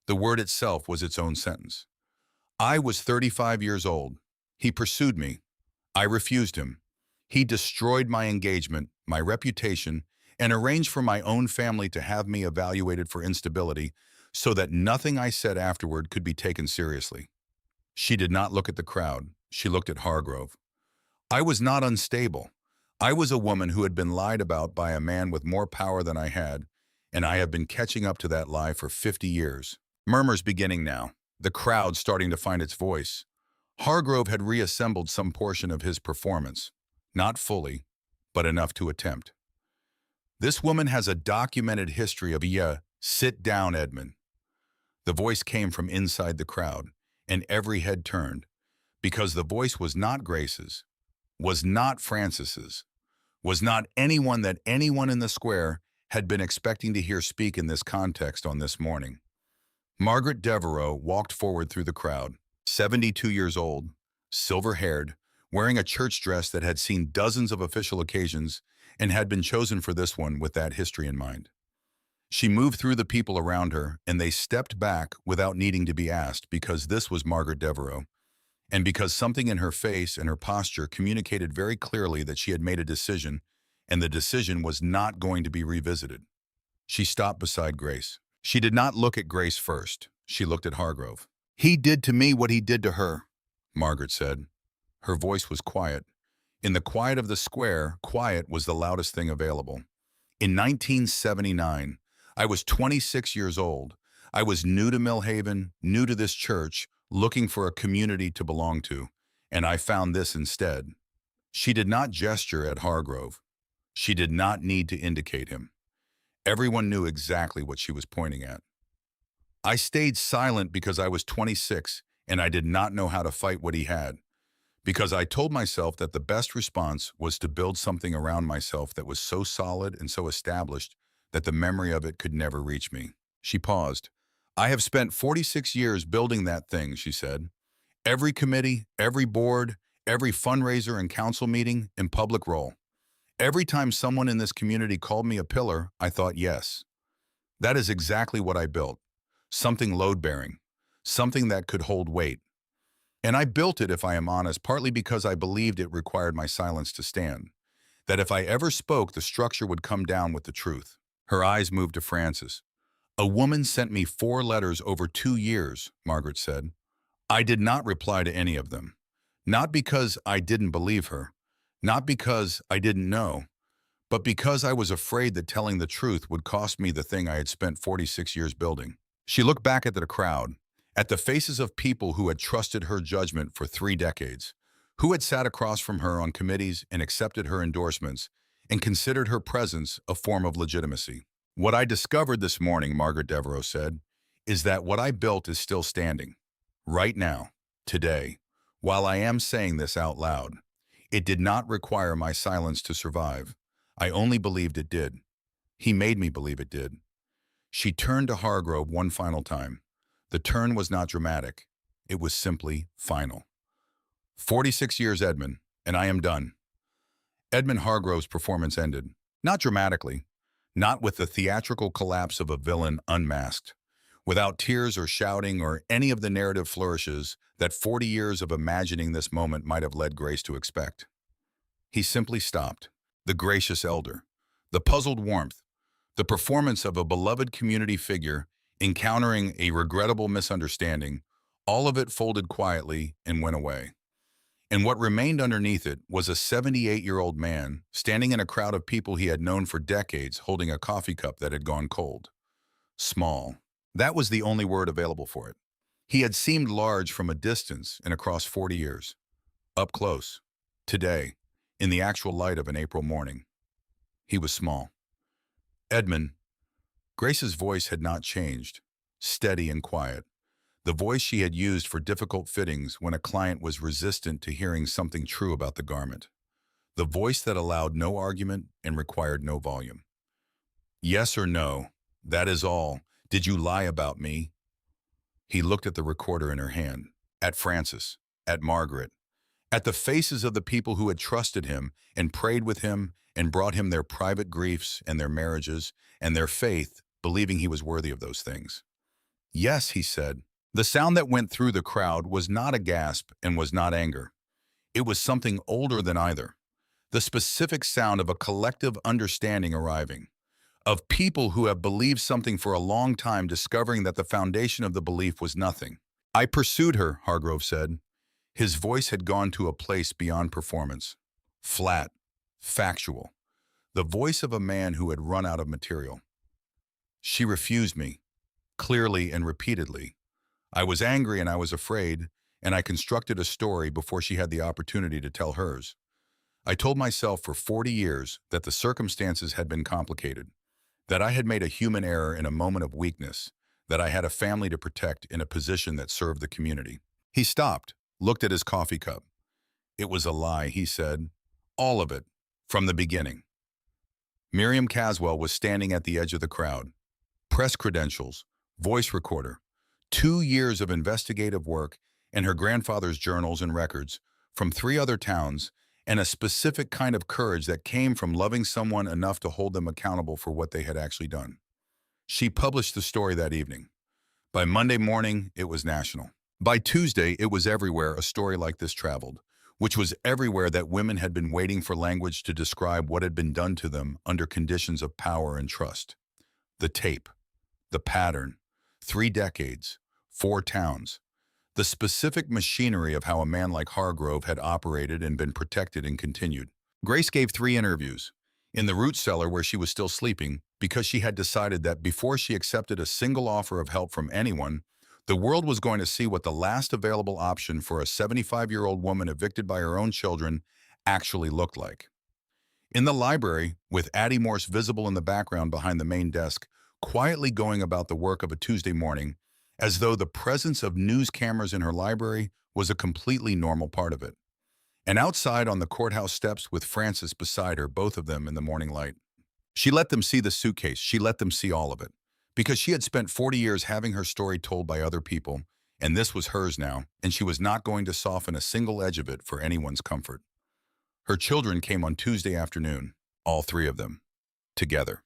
The word itself was its own sentence. "I was 35 years old. He pursued me. I refused him. He destroyed my engagement, my reputation, and arranged for my own family to have me evaluated for instability so that nothing I said afterward could be taken seriously. She did not look at the crowd. She looked at Hargrove. I was not unstable. I was a woman who had been lied about by a man with more power than I had, and I have been catching up to that lie for 50 years. Murmurs beginning now, the crowd starting to find its voice. Hargrove had reassembled some portion of his performance. Not fully, but enough to attempt. This woman has a documented history of sit down, Edmund. The voice came from inside the crowd, and every head turned, because the voice was not Grace's, was not Francis's, was not anyone that anyone in the square had been expecting to hear speak in this context on this morning. Margaret Devereaux walked forward through the crowd, 72 years old, silver-haired, wearing a church dress that had seen dozens of official occasions and had been chosen for this one with that history in mind. She moved through the people around her, and they stepped back without needing to be asked because this was Margaret Devereaux, and because something in her face and her posture communicated very clearly that she had made a decision, and the decision was not going to be revisited. She stopped beside Grace. She did not look at Grace first. She looked at Hargrove. "He did to me what he did to her," Margaret said. Her voice was quiet. In the quiet of the square, quiet was the loudest thing available. In 1979, I was 26 years old. I was new to Millhaven, new to this church, looking for a community to belong to, and I found this instead. She did not gesture at Hargrove. She did not need to indicate him. Everyone knew exactly what she was pointing at. I stayed silent because I was 26 and I did not know how to fight what he had, because I told myself that the best response was to build something around myself that was so solid and so established that the memory of it could never reach me. She paused. "I have spent 46 years building that thing," she said. "Every committee, every board, every fundraiser and council meeting and public role. Every time someone in this community called me a pillar, I thought yes. That is exactly what I built. Something load-bearing, something that could hold weight. And I built it, if I am honest, partly because I believed it required my silence to stand. That if I ever spoke, the structure would come down with the truth." Her eyes moved to Francis. "A woman sent me 4 letters over 2 years, Margaret said. I did not reply to any of them. Not because I didn't believe her, not because I didn't know, but because I was afraid that telling the truth would cost me the thing I had spent 46 years building." She looked back at the crowd, at the faces of people who had trusted her judgment for 3 decades, who had sat across from her on committees and accepted her endorsements and considered her presence a form of legitimacy. "What I discovered this morning," Margaret Devereaux said, "is that what I built is still standing. Right now, today, while I am saying this out loud. It did not require my silence to survive. I only believed it did. He made me believe it did." She turned to Hargrove one final time. The turn was not dramatic. It was simply final. 46 years, Edmund, and I am done." Edmund Hargrove's performance ended. Not dramatically. Not with the theatrical collapse of a villain unmasked. Without tears or shouting or any of the narrative flourishes that 40 years of imagining this moment might have led Grace to expect. He simply stopped. The gracious elder. The puzzled warmth. The performance of a beloved community figure encountering a regrettable misunderstanding, all of it folded quietly and went away. And what remained underneath it was a 78-year-old man standing in a crowd of people he had known for decades holding a coffee cup that had gone cold. Small. That was the only word available for it. He had seemed large from a distance and across 40 years. Up close, today, in the actual light of an April morning, he was small. "Edmund." Grace's voice had not changed, steady and quiet. The voice she had used for difficult fittings when a client was resistant to hearing something true about the garment. The voice that allowed no argument and required no volume. "Yes or no, that is all. Did you lie about me?" He looked at the recorder in her hand, at Francis, at Margaret, at the faces of the people who had trusted him and prayed with him and brought him their private griefs and their marriages and their faith, believing he was worthy of those things. "Yes," he said. The sound that went through the crowd was not a gasp and was not anger. It was something older than either. The specific sound of a collective understanding arriving, of people who have believed something for a long time discovering that the foundation of the belief was nothing. I pursued her, Hargrove said. His voice had gone to a place beyond performance. Flat, factual. The voice of a man who had run out of material. She refused me, clearly and repeatedly. I was angry and I was afraid, and I constructed a story before she had the opportunity to tell hers. I told myself for 40 years that the circumstances had been complicated, that I had made a human error in a moment of weakness, that I had a family to protect in a position that served the community. He stopped, looked at his coffee cup. It was a lie, he said. All of it, from the beginning. Miriam Caswell was standing at the edge of the crowd. Press credentials, voice recorder, 2 years of investigative work, and her grandfather's journals and records from 3 other towns, and a specific kind of courage that came from loving someone enough to hold them accountable for what they had actually done. She published the story that evening. By Monday morning, it was national. By Tuesday, it was everywhere a story like this traveled, which was everywhere that women had been waiting for language to describe what had been done to them under conditions of power and trust. The tape, the pattern, 3 decades, 4 towns, the specific machinery of how a man like Hargrove had operated and been protected and continued. Grace gave 3 interviews. In the root cellar where she was still sleeping, because she had decided that before she accepted a single offer of help from anyone, the world was going to see what the last available option for a 75-year-old woman evicted by her own children actually looked like. In the library, with Addie Morse visible in the background behind the main desk, quietly going about the work of a Tuesday morning, as though the presence of news cameras in her library was a completely normal part of it. And outside on the courthouse steps with Frances beside her, both of them in the morning light. She let them see the suitcase, she let them see all of it. Because she had spent 40 years having her story told by other people, and this was hers now, and she was not going to soften a single edge of it for anyone's comfort. Her children came on Tuesday afternoon, all 3 of them, together.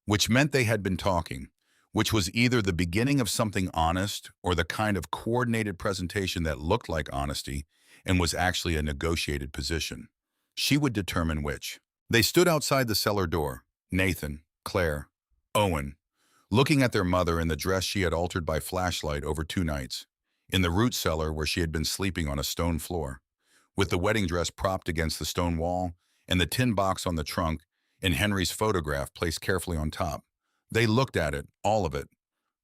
Which meant they had been talking, which was either the beginning of something honest or the kind of coordinated presentation that looked like honesty and was actually a negotiated position. She would determine which. They stood outside the cellar door, Nathan, Claire, Owen, looking at their mother in the dress she had altered by flashlight over 2 nights, in the root cellar where she had been sleeping on a stone floor, with the wedding dress propped against the stone wall and the tin box on the trunk and Henry's photograph placed carefully on top. They looked at it, all of it.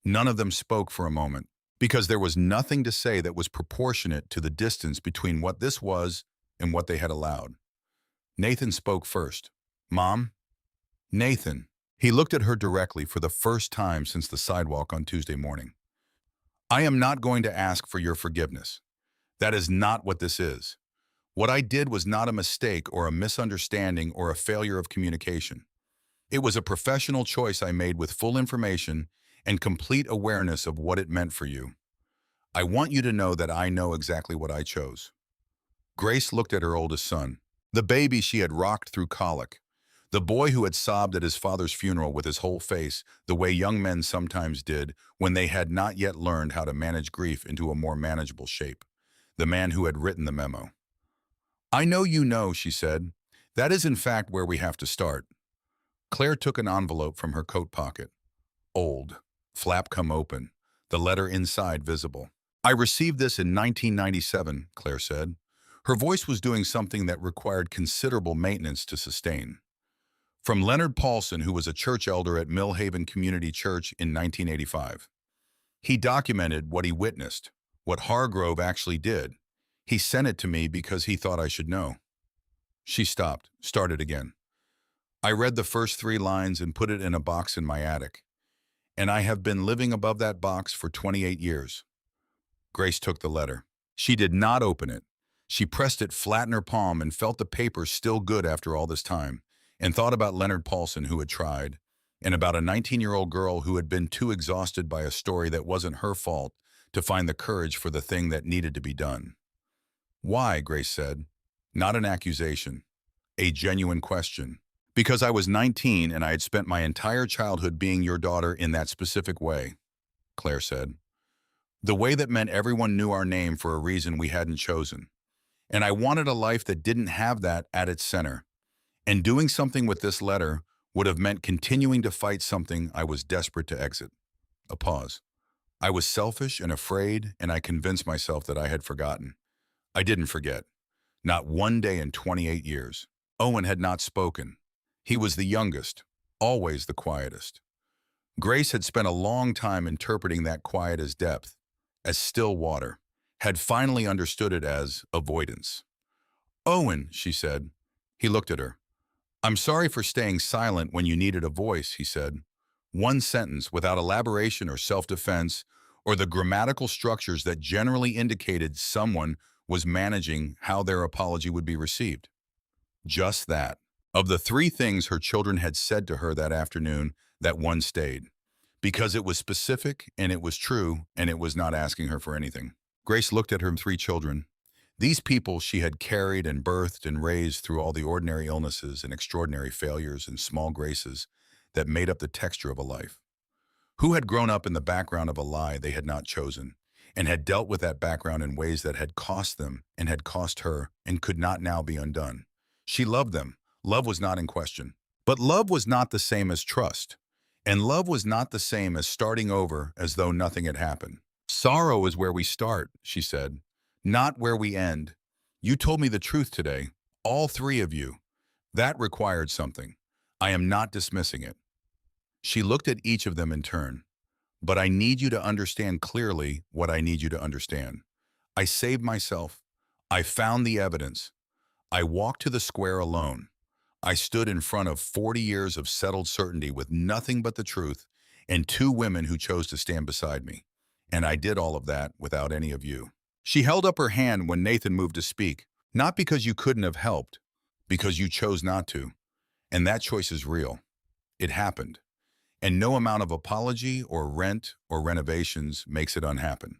None of them spoke for a moment, because there was nothing to say that was proportionate to the distance between what this was and what they had allowed. Nathan spoke first. "Mom?" "Nathan." He looked at her directly for the first time since the sidewalk on Tuesday morning. "I am not going to ask for your forgiveness. That is not what this is. What I did was not a mistake or a misunderstanding or a failure of communication. It was a professional choice I made with full information and complete awareness of what it meant for you. I want you to know that I know exactly what I chose." Grace looked at her oldest son, the baby she had rocked through colic, the boy who had sobbed at his father's funeral with his whole face, the way young men sometimes did when they had not yet learned how to manage grief into a more manageable shape, the man who had written the memo. "I know you know," she said. "That is in fact where we have to start." Claire took an envelope from her coat pocket. Old, flap come open, the letter inside visible. "I received this in 1997, Claire said. Her voice was doing something that required considerable maintenance to sustain. "From Leonard Paulson, who was a church elder at Millhaven Community Church in 1985. He documented what he witnessed, what Hargrove actually did. He sent it to me because he thought I should know." She stopped, started again. "I read the first 3 lines and put it in a box in my attic. And I have been living above that box for 28 years. Grace took the letter. She did not open it. She pressed it flat in her palm and felt the paper still good after all this time, and thought about Leonard Paulson, who had tried, and about a 19-year-old girl who had been too exhausted by a story that wasn't her fault to find the courage for the thing that needed to be done. "Why?" Grace said. Not an accusation. A genuine question. "Because I was 19 and I had spent my entire childhood being your daughter in that specific way," Claire said. "The way that meant everyone knew our name for a reason we hadn't chosen. And I wanted a life that didn't have that at its center. And doing something with this letter would have meant continuing to fight something I was desperate to exit." A pause. I was selfish and afraid, and I convinced myself that I had forgotten. I didn't forget. Not one day in 28 years. Owen had not spoken. He was the youngest, always the quietest. Grace had spent a long time interpreting that quiet as depth, as still water, had finally understood it as avoidance. "Owen," she said. He looked at her. "I'm sorry for staying silent when you needed a voice," he said. One sentence without elaboration or self-defense or the grammatical structures that generally indicated someone was managing how their apology would be received. Just that. Of the three things her children had said to her that afternoon, that one stayed. Because it was specific, and it was true, and it was not asking her for anything. Grace looked at her three children. These people she had carried and birthed and raised through all the ordinary illnesses and extraordinary failures and small graces that made up the texture of a life. Who had grown up in the background of a lie they had not chosen, and had dealt with that background in ways that had cost them and had cost her and could not now be undone. She loved them. Love was not in question. But love was not the same as trust. And love was not the same as starting over as though nothing had happened. "Sorrow is where we start," she said, "not where we end. You told me the truth today, all three of you. That required something. I am not dismissing it." She looked at each of them in turn. "But I need you to understand clearly what I need you to understand. I saved myself. I found the evidence. I walked to the square alone. I stood in front of 40 years of settled certainty with nothing but the truth and two women who chose to stand beside me. And I did all of that without any of you." She held up her hand when Nathan moved to speak, "Not because you couldn't have helped, because you chose not to. And that choice is real. It happened. And no amount of apology or rent or renovations makes it unhappen.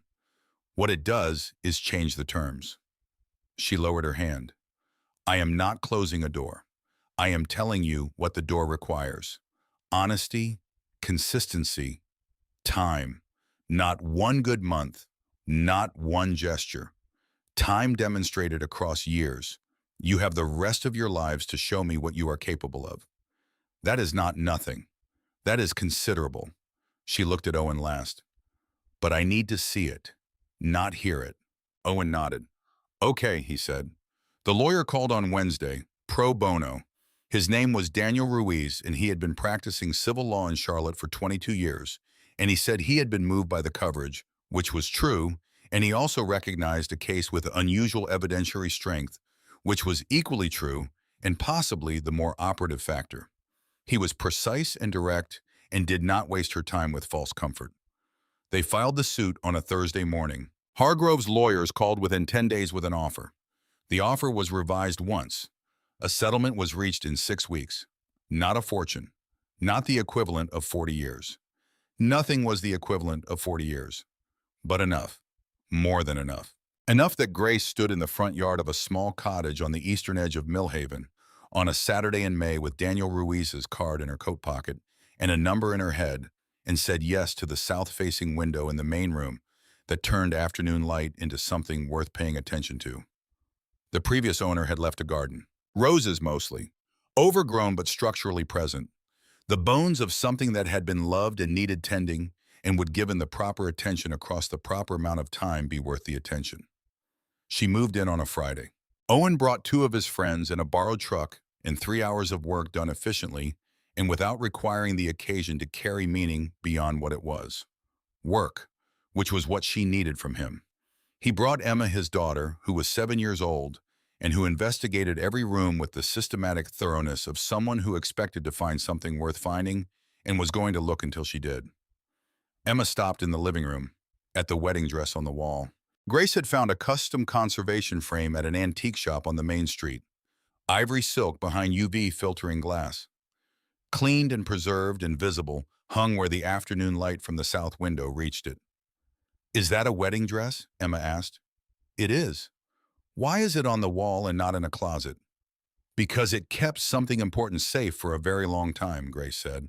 What it does is change the terms." She lowered her hand. "I am not closing a door. I am telling you what the door requires. Honesty, consistency, time. Not one good month, not one gesture. Time demonstrated across years. You have the rest of your lives to show me what you are capable of. That is not nothing. That is considerable." She looked at Owen last. "But I need to see it, not hear it." Owen nodded. "Okay," he said. The lawyer called on Wednesday, pro bono. His name was Daniel Ruiz, and he had been practicing civil law in Charlotte for 22 years, and he said he had been moved by the coverage, which was true, and he also recognized a case with unusual evidentiary strength, which was equally true and possibly the more operative factor. He was precise and direct and did not waste her time with false comfort. They filed the suit on a Thursday morning. Hargrove's lawyers called within 10 days with an offer. The offer was revised once. A settlement was reached in 6 weeks. Not a fortune. Not the equivalent of 40 years. Nothing was the equivalent of 40 years. But enough. More than enough. Enough that Grace stood in the front yard of a small cottage on the eastern edge of Millhaven on a Saturday in May with Daniel Ruiz's card in her coat pocket and a number in her head, and said yes to the south-facing window in the main room that turned afternoon light into something worth paying attention to. The previous owner had left a garden. Roses mostly. Overgrown but structurally present. The bones of something that had been loved and needed tending and would, given the proper attention across the proper amount of time, be worth the attention. She moved in on a Friday. Owen brought 2 of his friends in a borrowed truck and 3 hours of work done efficiently and without requiring the occasion to carry meaning beyond what it was. Work, which was what she needed from him. He brought Emma, his daughter, who was 7 years old, and who investigated every room with the systematic thoroughness of someone who expected to find something worth finding and was going to look until she did. Emma stopped in the living room, at the wedding dress on the wall. Grace had found a custom conservation frame at an antique shop on the main street. Ivory silk behind UV filtering glass. Cleaned and preserved and visible, hung where the afternoon light from the south window reached it. "Is that a wedding dress?" Emma asked. "It is." "Why is it on the wall and not in a closet?" "Because it kept something important safe for a very long time," Grace said,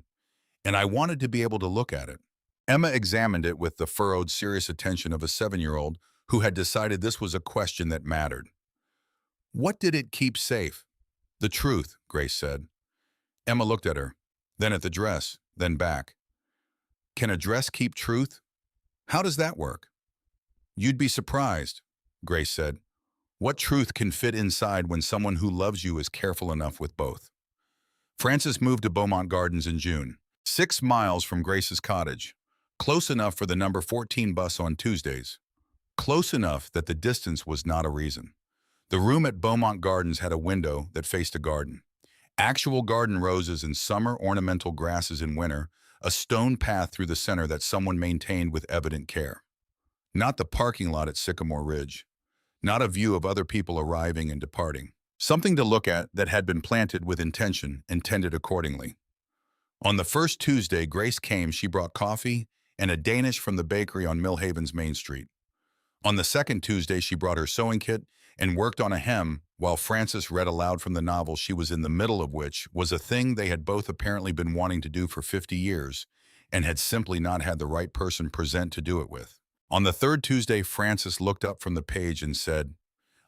"and I wanted to be able to look at it." Emma examined it with the furrowed, serious attention of a 7-year-old who had decided this was a question that mattered. "What did it keep safe?" "The truth," Grace said. Emma looked at her, then at the dress, then back. "Can a dress keep truth?" How does that work? You'd be surprised, Grace said. What truth can fit inside when someone who loves you is careful enough with both? Frances moved to Beaumont Gardens in June, 6 miles from Grace's cottage. Close enough for the number 14 bus on Tuesdays. Close enough that the distance was not a reason. The room at Beaumont Gardens had a window that faced a garden. Actual garden roses in summer, ornamental grasses in winter, a stone path through the center that someone maintained with evident care. Not the parking lot at Sycamore Ridge. Not a view of other people arriving and departing. Something to look at that had been planted with intention and tended accordingly. On the first Tuesday Grace came, she brought coffee and a Danish from the bakery on Millhaven's Main Street. On the second Tuesday, she brought her sewing kit and worked on a hem while Frances read aloud from the novel she was in the middle of, which was a thing they had both apparently been wanting to do for 50 years and had simply not had the right person present to do it with. On the third Tuesday, Frances looked up from the page and said,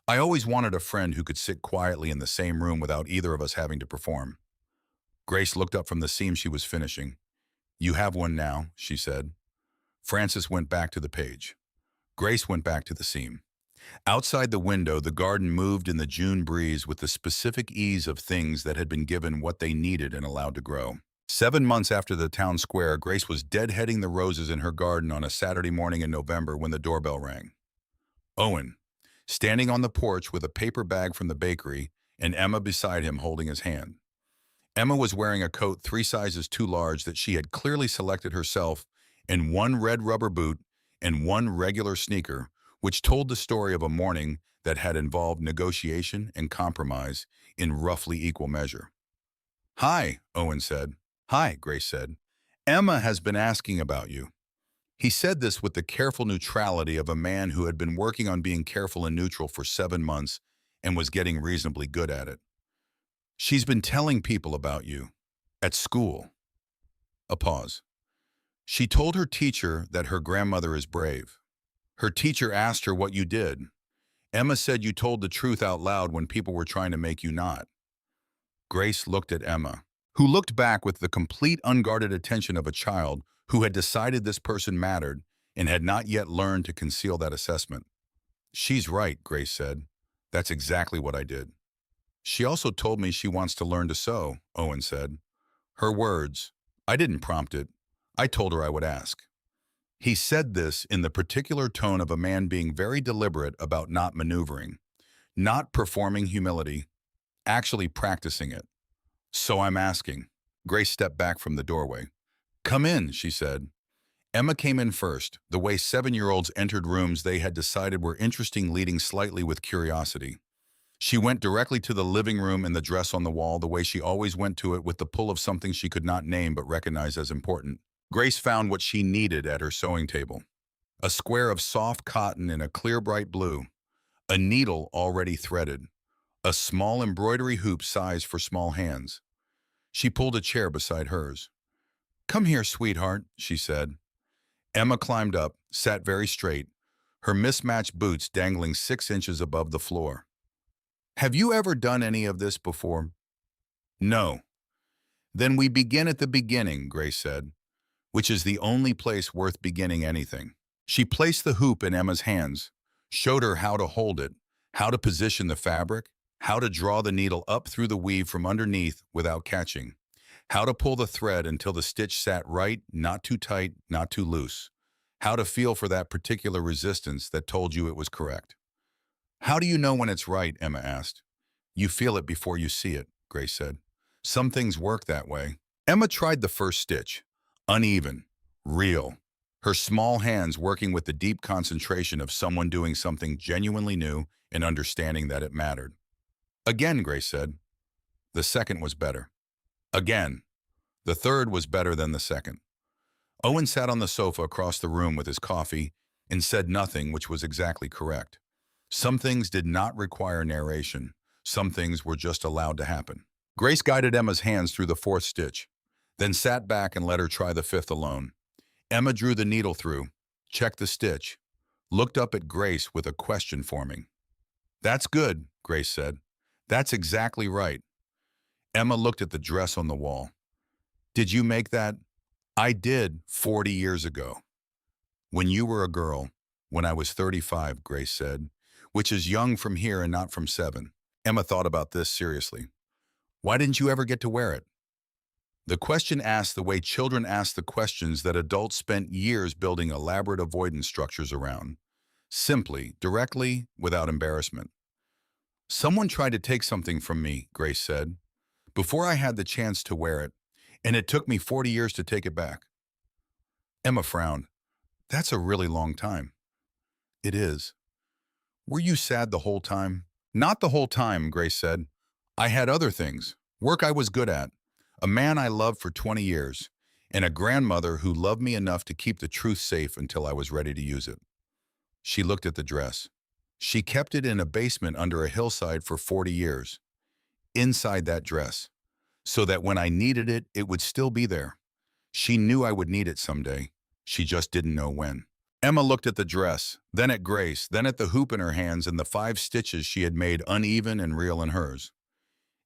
"I always wanted a friend who could sit quietly in the same room without either of us having to perform." Grace looked up from the seam she was finishing. "You have one now," she said. Frances went back to the page. Grace went back to the seam. Outside the window, the garden moved in the June breeze with the specific ease of things that had been given what they needed and allowed to grow. 7 months after the town square, Grace was deadheading the roses in her garden on a Saturday morning in November when the doorbell rang. Owen, standing on the porch with a paper bag from the bakery, and Emma beside him holding his hand. Emma was wearing a coat 3 sizes too large that she had clearly selected herself, and one red rubber boot and one regular sneaker, which told the story of a morning that had involved negotiation and compromise in roughly equal measure. "Hi," Owen said. "Hi," Grace said. "Emma has been asking about you." He said this with the careful neutrality of a man who had been working on being careful and neutral for 7 months and was getting reasonably good at it. "She's been telling people about you. At school." A pause. "She told her teacher that her grandmother is brave. Her teacher asked her what you did. Emma said you told the truth out loud when people were trying to make you not." Grace looked at Emma, who looked back with the complete unguarded attention of a child who had decided this person mattered and had not yet learned to conceal that assessment. "She's right," Grace said. "That's exactly what I did." "She also told me she wants to learn to sew," Owen said. Her words. "I didn't prompt it. I told her I would ask." He said this in the particular tone of a man being very deliberate about not maneuvering, not performing humility, actually practicing it. "So I'm asking." Grace stepped back from the doorway. "Come in," she said. Emma came in first, the way 7-year-olds entered rooms they had decided were interesting, leading slightly with curiosity. She went directly to the living room and the dress on the wall, the way she always went to it, with the pull of something she could not name but recognize as important. Grace found what she needed at her sewing table. A square of soft cotton in a clear bright blue, a needle already threaded, a small embroidery hoop size for small hands. She pulled a chair beside hers. "Come here, sweetheart," she said. Emma climbed up, sat very straight, her mismatched boots dangling 6 inches above the floor. "Have you ever done any of this before?" "No." "Then we begin at the beginning," Grace said, "which is the only place worth beginning anything." She placed the hoop in Emma's hands, showed her how to hold it, how to position the fabric, how to draw the needle up through the weave from underneath without catching, how to pull the thread until the stitch sat right, not too tight, not too loose, how to feel for that particular resistance that told you it was correct. "How do you know when it's right?" Emma asked. "You feel it before you see it," Grace said. "Some things work that way." Emma tried the first stitch. Uneven, real. Her small hands working with the deep concentration of someone doing something genuinely new and understanding that it mattered. "Again," Grace said. The second was better. Again. The third was better than the second. Owen sat on the sofa across the room with his coffee and said nothing, which was exactly correct. Some things did not require narration. Some things were just allowed to happen. Grace guided Emma's hands through the 4th stitch, then sat back and let her try the 5th alone. Emma drew the needle through, checked the stitch, looked up at Grace with a question forming. "That's good," Grace said. "That's exactly right." Emma looked at the dress on the wall. "Did you make that?" "I did, 40 years ago." When you were a girl, when I was 35, Grace said, which is young from here and not from 7. Emma thought about this seriously. Why didn't you ever get to wear it? The question asked the way children ask the questions that adults spent years building elaborate avoidance structures around. Simply, directly, without embarrassment. Someone tried to take something from me, Grace said, before I had the chance to wear it, and it took me 40 years to take it back. Emma frowned. That's a really long time. It is. Were you sad the whole time? Not the whole time, Grace said. I had other things. Work I was good at. A man I loved for 20 years. And a grandmother who loved me enough to keep the truth safe until I was ready to use it. She looked at the dress. She kept it in a basement under a hillside for 40 years. Inside that dress. So that when I needed it, it would still be there. She knew I would need it someday. She just didn't know when. Emma looked at the dress, then at Grace, then at the hoop in her hands and the 5 stitches she had made uneven and real in hers.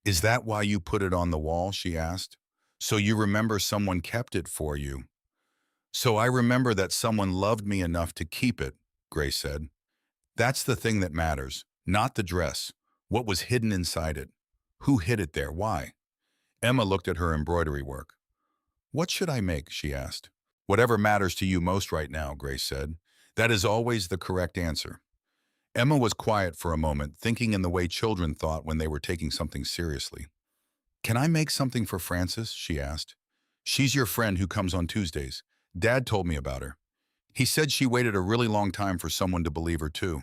Is that why you put it on the wall? She asked. So you remember someone kept it for you. So I remember that someone loved me enough to keep it, Grace said. That's the thing that matters, not the dress. What was hidden inside it? Who hid it there? Why? Emma looked at her embroidery work. What should I make? She asked. Whatever matters to you most right now, Grace said. That is always the correct answer. Emma was quiet for a moment, thinking in the way children thought when they were taking something seriously. Can I make something for Frances? She asked. She's your friend who comes on Tuesdays. Dad told me about her. He said she waited a really long time for someone to believe her too.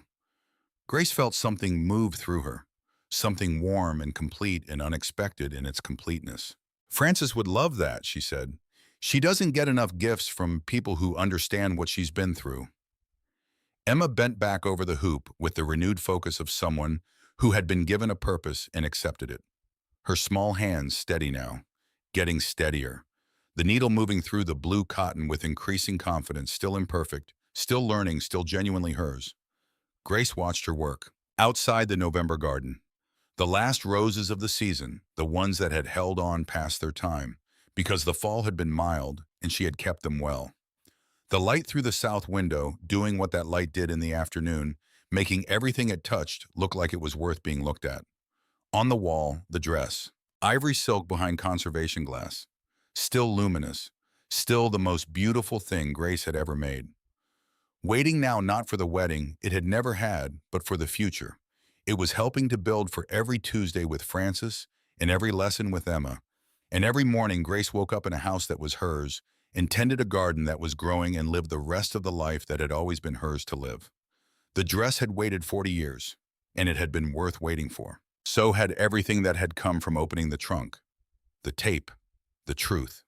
Grace felt something move through her, something warm and complete and unexpected in its completeness. Frances would love that, she said. She doesn't get enough gifts from people who understand what she's been through. Emma bent back over the hoop with the renewed focus of someone who had been given a purpose and accepted it. Her small hands steady now, getting steadier. The needle moving through the blue cotton with increasing confidence, still imperfect, still learning, still genuinely hers. Grace watched her work. Outside the November garden. The last roses of the season, the ones that had held on past their time, because the fall had been mild and she had kept them well. The light through the south window, doing what that light did in the afternoon, making everything it touched look like it was worth being looked at. On the wall, the dress. Ivory silk behind conservation glass. Still luminous. Still the most beautiful thing Grace had ever made. Waiting now not for the wedding it had never had, but for the future. It was helping to build for every Tuesday with Frances and every lesson with Emma. And every morning Grace woke up in a house that was hers and tended a garden that was growing and lived the rest of the life that had always been hers to live. The dress had waited 40 years, and it had been worth waiting for. So had everything that had come from opening the trunk. The tape. The truth.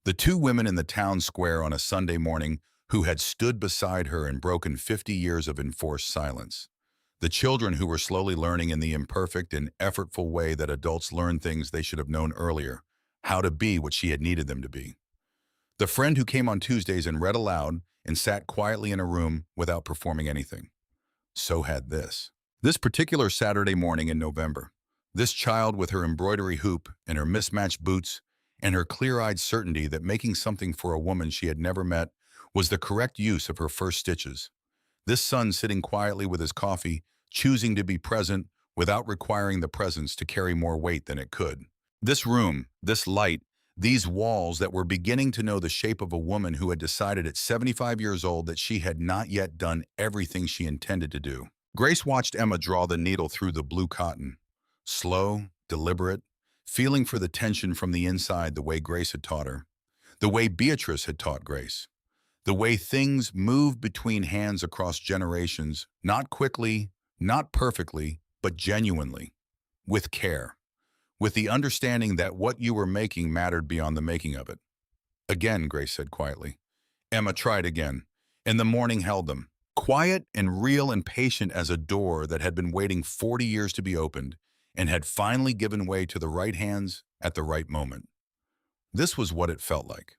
The 2 women in the town square on a Sunday morning who had stood beside her and broken 50 years of enforced silence. The children who were slowly learning in the imperfect and effortful way that adults learn things they should have known earlier, how to be what she had needed them to be. The friend who came on Tuesdays and read aloud and sat quietly in a room without performing anything. So had this. This particular Saturday morning in November, this child with her embroidery hoop and her mismatched boots and her clear-eyed certainty that making something for a woman she had never met was the correct use of her first stitches. This son sitting quietly with his coffee, choosing to be present without requiring the presence to carry more weight than it could. This room, this light, these walls that were beginning to know the shape of a woman who had decided at 75 years old that she had not yet done everything she intended to do. Grace watched Emma draw the needle through the blue cotton. Slow, deliberate, feeling for the tension from the inside the way Grace had taught her. The way Beatrice had taught Grace. The way things moved between hands across generations, not quickly, not perfectly, but genuinely, with care, with the understanding that what you were making mattered beyond the making of it. Again, Grace said quietly. Emma tried again, and the morning held them, quiet and real and patient as a door that had been waiting 40 years to be opened and had finally given way to the right hands at the right moment. This was what it felt like.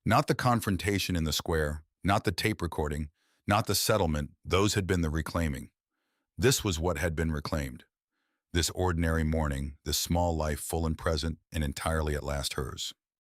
Not the confrontation in the square, not the tape recording, not the settlement, those had been the reclaiming. This was what had been reclaimed. This ordinary morning, this small life full and present and entirely at last hers.